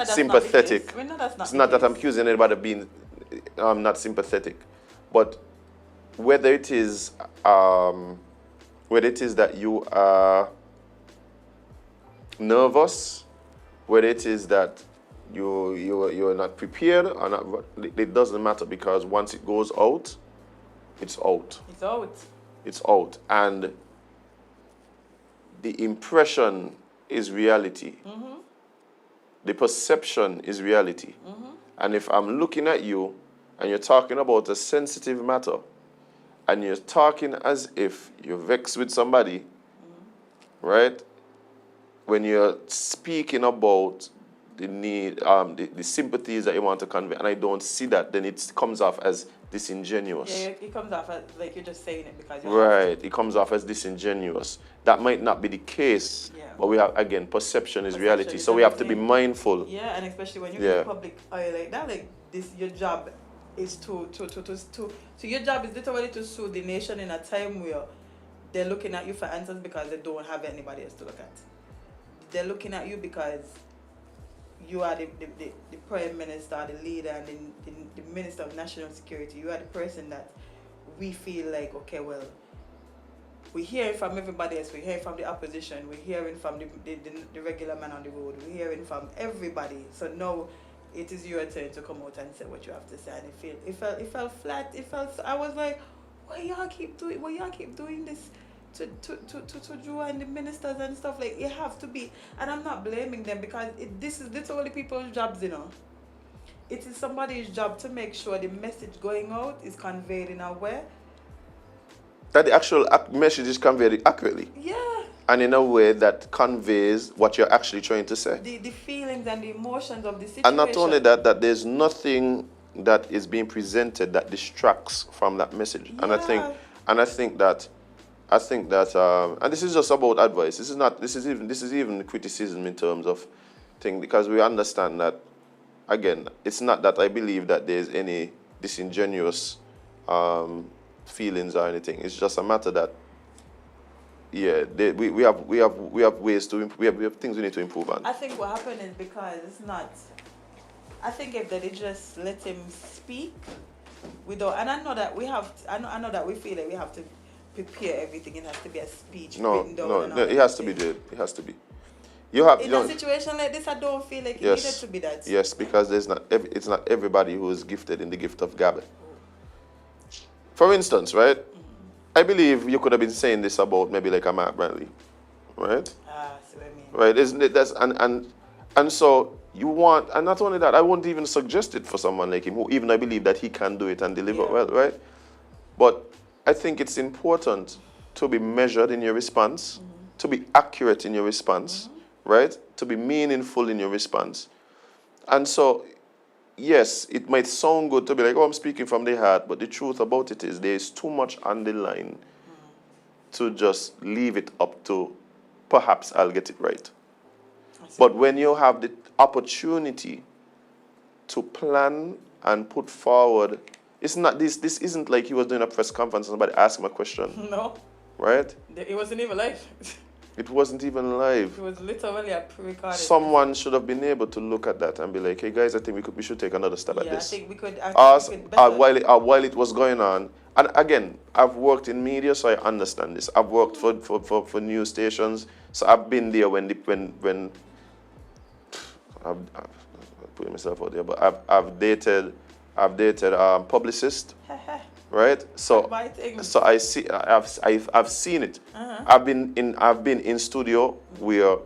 sympathetic. It's not that I'm accusing anybody of being not sympathetic. But whether it is that you are nervous, whether it is that you're not prepared or not, it doesn't matter, because once it goes out, it's out. It's out. And the impression is reality. The perception is reality. And if I'm looking at you and you're talking about a sensitive matter and you're talking as if you're vexed with somebody, right? When you're speaking about the need, the sympathies that you want to convey, and I don't see that, then it comes off as disingenuous. Yeah, it comes off as like you're just saying it because you're right. It comes off as disingenuous. That might not be the case, but we have, again, perception is reality, so we have to be mindful. Yeah, and especially when you're in public eye like that, like this, your job is so your job is literally to sue the nation in a time where they're looking at you for answers because they don't have anybody else to look at. They're looking at you because you are the prime minister, the leader, and the minister of national security. You are the person that we feel like, okay, well, we're hearing from everybody else. We're hearing from the opposition. We're hearing from the regular man on the road. We're hearing from everybody. So now it is your turn to come out and say what you have to say. And it felt flat. I was like, why y'all keep doing this to Drew and the ministers and stuff? Like, it have to be. And I'm not blaming them, because this is literally people's jobs, you know. It is somebody's job to make sure the message going out is conveyed in a way that the actual message is conveyed accurately. Yeah. And in a way that conveys what you're actually trying to say. The feelings and the emotions of the situation. And not only that there's nothing that is being presented that distracts from that message. And I think that and this is just about advice. This is even criticism in terms of thing, because we understand that, again, it's not that I believe that there's any disingenuous feelings or anything. It's just a matter that, yeah, we have ways to we have things we need to improve on. I think what happened is because it's not. I think if they just let him speak, we don't. And I know that we have. I know that we feel like we have to prepare everything. It has to be a speech. Written down No, it has to be, Jade. It has to be. In a situation like this, I don't feel like it needed to be that. Yes, because it's not everybody who is gifted in the gift of gab. For instance, right? I believe you could have been saying this about maybe like a Matt Brantley, right? See what I mean. Right? Isn't it? And so you want, and not only that, I wouldn't even suggest it for someone like him, who even I believe that he can do it and deliver well, right? But I think it's important to be measured in your response, to be accurate in your response, right? To be meaningful in your response. And so, yes, it might sound good to be like, oh, I'm speaking from the heart, but the truth about it is there's too much on the line to just leave it up to, perhaps I'll get it right. But when you have the opportunity to plan and put forward, it's not this isn't like he was doing a press conference and somebody asked him a question. No. Right? It wasn't even live. It wasn't even live. It was literally a pre-recorded. Someone should have been able to look at that and be like, hey guys, I think we should take another stab at this. I think we could while it was going on. And again, I've worked in media, so I understand this. I've worked for news stations, so I've been there when I've put myself out there, but I've dated publicists, right? So I see, I've seen it. I've been in studio where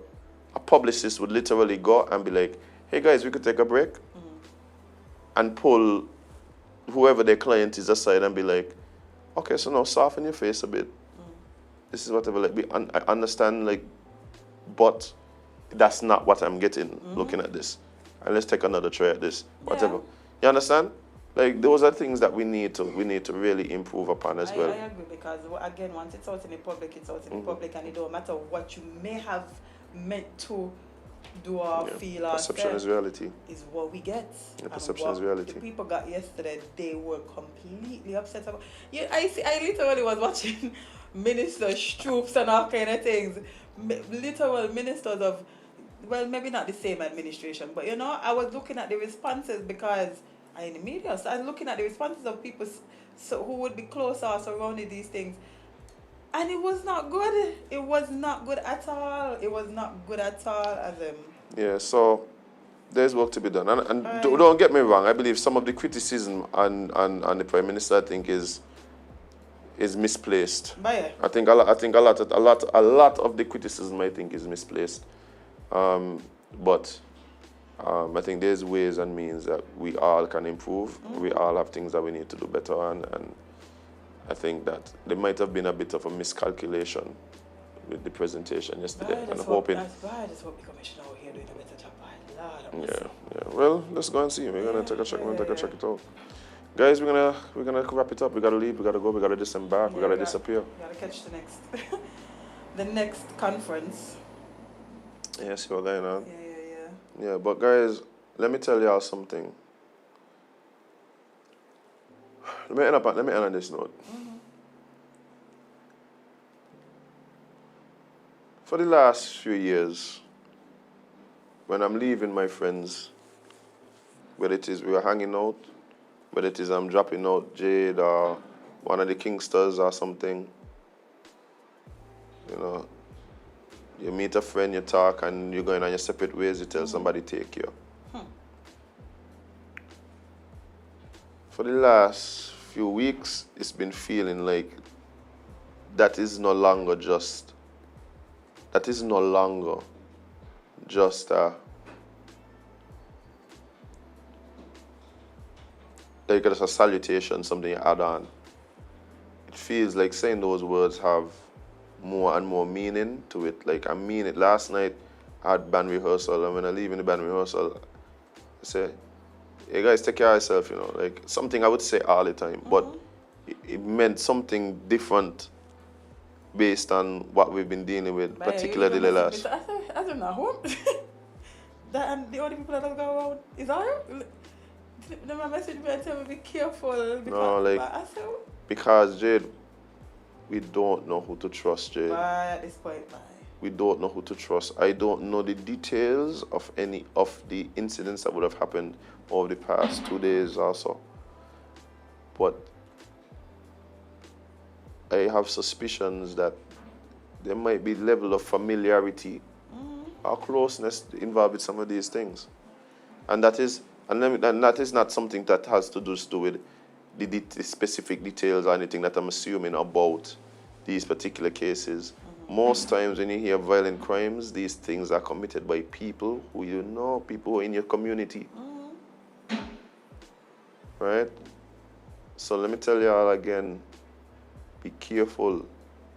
a publicist would literally go and be like, hey guys, we could take a break, and pull whoever their client is aside and be like, okay, so now soften your face a bit. This is whatever, like, I understand, like, but that's not what I'm getting looking at this. And let's take another try at this, whatever. Yeah. You understand? Like, those are things that we need to really improve upon as well. I agree, because again, once it's out in the public, it's out in the public, and it don't matter what you may have meant to do or feel or perception is reality. Is what we get. Yeah, perception is reality. The people got yesterday, they were completely upset about. Yeah, I literally was watching Minister Stroops and all kind of things. Literal ministers of, well, maybe not the same administration, but you know, I was looking at the responses because I'm in the media, so I was looking at the responses of people who would be closer or surrounding these things. And it was not good. It was not good at all. It was not good at all. Yeah, so there's work to be done. And don't get me wrong, I believe some of the criticism on the Prime Minister, I think, is misplaced. I think a lot of the criticism, I think, is misplaced. But I think there's ways and means that we all can improve. We all have things that we need to do better on, and I think that there might have been a bit of a miscalculation with the presentation yesterday. And hoping. I just hope the commissioner over here doing a better job. Yeah. Well, let's go and see. We're gonna take a check. We're gonna check it out. Guys, we're gonna wrap it up. We gotta leave. We gotta go. We gotta disembark. We gotta disappear. We gotta catch the next conference. Yeah, see what's going on. Yeah. Yeah, but guys, let me tell y'all something. Let me end on this note. For the last few years, when I'm leaving my friends, whether it is we are hanging out, whether it is I'm dropping out Jade or one of the Kingsters or something, you know, you meet a friend, you talk, and you're going on your separate ways, you tell somebody take you. For the last few weeks, it's been feeling like that is no longer just like just a salutation, something you add on. It feels like saying those words have more and more meaning to it. Like, I mean it. Last night I had band rehearsal, and when I leave in the band rehearsal, I say, you guys take care of yourself, you know. Like, something I would say all the time, but it meant something different based on what we've been dealing with, particularly the last. I don't know. That and the only people that have gone around is I. Them message me and tell me be careful. No, like, because Jade, we don't know who to trust, Jade. Bye at this point, bye. We don't know who to trust. I don't know the details of any of the incidents that would have happened over the past 2 days or so. But I have suspicions that there might be level of familiarity or closeness involved with some of these things. And that is not something that has to do with the specific details or anything that I'm assuming about these particular cases. Most times when you hear violent crimes, these things are committed by people who you know, people who are in your community. Right? So let me tell you all again, be careful.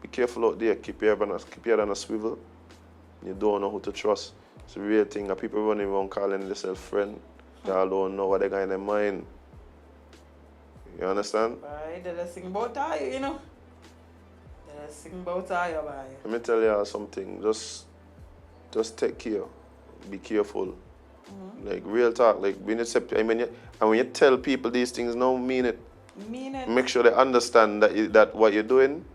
Be careful out there. Keep your head on a swivel. You don't know who to trust. It's a real thing. People running around calling themselves friend. They all don't know what they got in their mind. You understand? Right, they're sing about tie, you know. They're sing about tie, bye. Let me tell you something. Just take care. Be careful. Like real talk. Like when you tell people these things, no, mean it. Mean it. Make sure they understand that what you're doing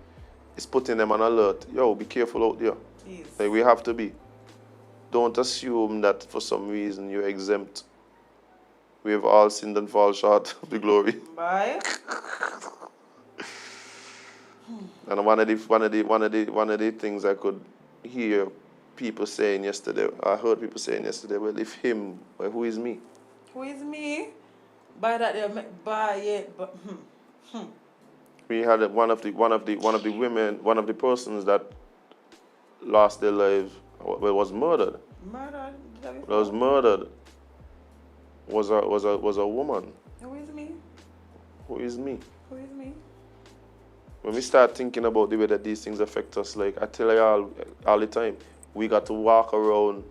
is putting them on alert. Yo, be careful out there. Jeez. Like we have to be. Don't assume that for some reason you're exempt. We have all sinned and fall short of the glory. Bye. And one of the things I could hear people saying yesterday, I heard people saying yesterday, well, if him, well, who is me? Who is me? By that they buy it, but We had one of the women, one of the persons that lost their lives, well, was murdered. Murdered? Was murdered. Was a woman. Who is me? Who is me? Who is me? When we start thinking about the way that these things affect us, like I tell you all the time, we got to walk around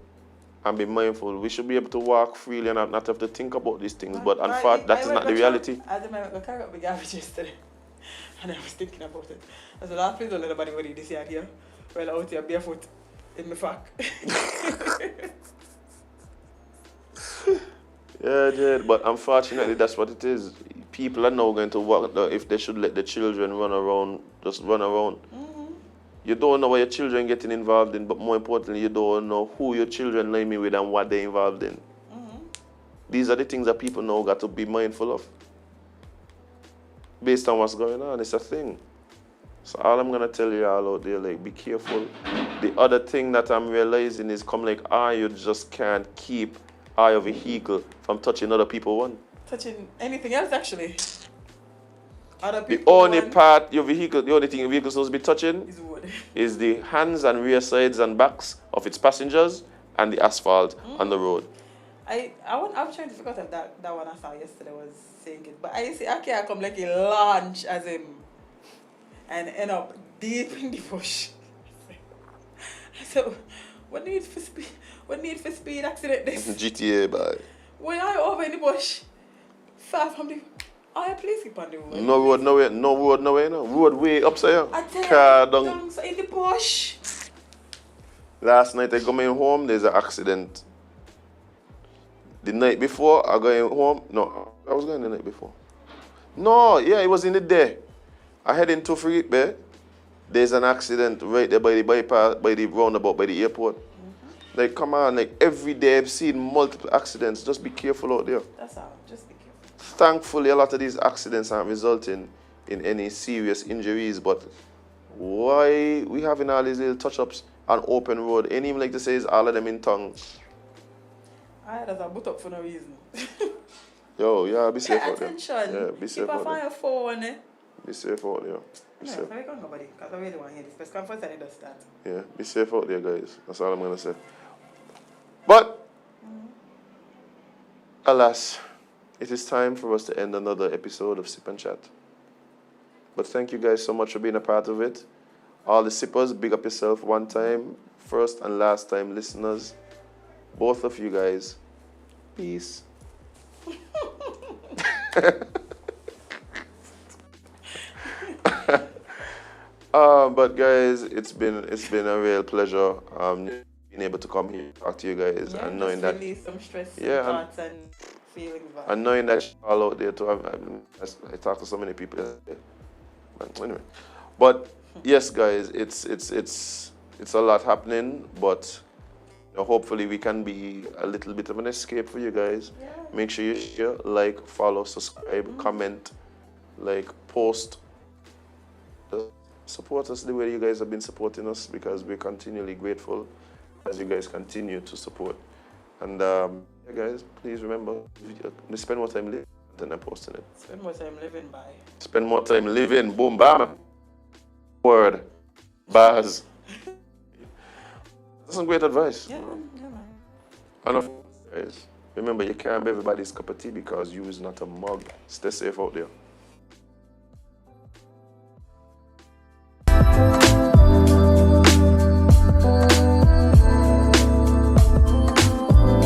and be mindful. We should be able to walk freely and not have to think about these things. But unfortunately, that is not the reality. I carried up my garbage yesterday, and I was thinking about it. I said, "Lord, please don't let nobody worry this yard here. Well, out here barefoot in my frack." Yeah, Jade, but unfortunately, that's what it is. People are now going to walk, if they should let the children run around, just run around. You don't know what your children getting involved in, but more importantly, you don't know who your children laying with and what they're involved in. These are the things that people now got to be mindful of. Based on what's going on, it's a thing. So all I'm going to tell you all out there, like, be careful. The other thing that I'm realizing is you just can't keep your vehicle from touching other people one. Touching anything else, actually. Other The people only one part the only thing your vehicle is supposed to be touching is wood. is the hands and rear sides and backs of its passengers and the asphalt on the road. I'm trying to figure out if that one I saw yesterday was saying it. But I see I can't come like a launch as him and end up deep in the bush. So what need for speed accident this? GTA, boy. When I over in the bush, far from the please keep on the road. No road nowhere. Road way upside I down. tell Car you, down. in the bush. Last night I coming home, there's an accident. The night before I going home, no, I was going the night before. No, yeah, it was in the day. I head into Freak Bay. There's an accident right there by the bypass, by the roundabout, by the airport. Like, come on, like every day I've seen multiple accidents. Just be careful out there. That's all. Just be careful. Thankfully, a lot of these accidents aren't resulting in any serious injuries, but why we having all these little touch-ups on open road? Ain't even like to say is all of them in tongue. That's a boot up for no reason. Yo, yeah, be safe Pay out there. attention. Yeah, be safe out Keep there. your phone, eh? Be safe out there. Be No, safe. let me go nobody, because I really want to hear this press conference and it does that. Yeah, be safe out there, guys. That's all I'm gonna say. But alas, it is time for us to end another episode of Sip and Chat. But thank you guys so much for being a part of it. All the sippers, big up yourself one time. First and last time listeners. Both of you guys. Peace. But guys, it's been a real pleasure being able to come here talk to you guys and knowing that release some stress, Yeah, some thoughts and feelings. and knowing that you're all out there too. I talked to so many people yesterday. But anyway, but yes, guys, it's a lot happening, but you know, hopefully we can be a little bit of an escape for you guys. Yeah. Make sure you share, like, follow, subscribe, comment, like, post. Support us the way you guys have been supporting us, because we're continually grateful as you guys continue to support. And yeah, guys, please remember, spend more time living than I'm posting it. Spend more time living by. Spend more time living. Boom, bam. Word. Bars. That's some great advice. Yeah, man. And of course, guys, remember, you can't be everybody's cup of tea because you is not a mug. Stay safe out there.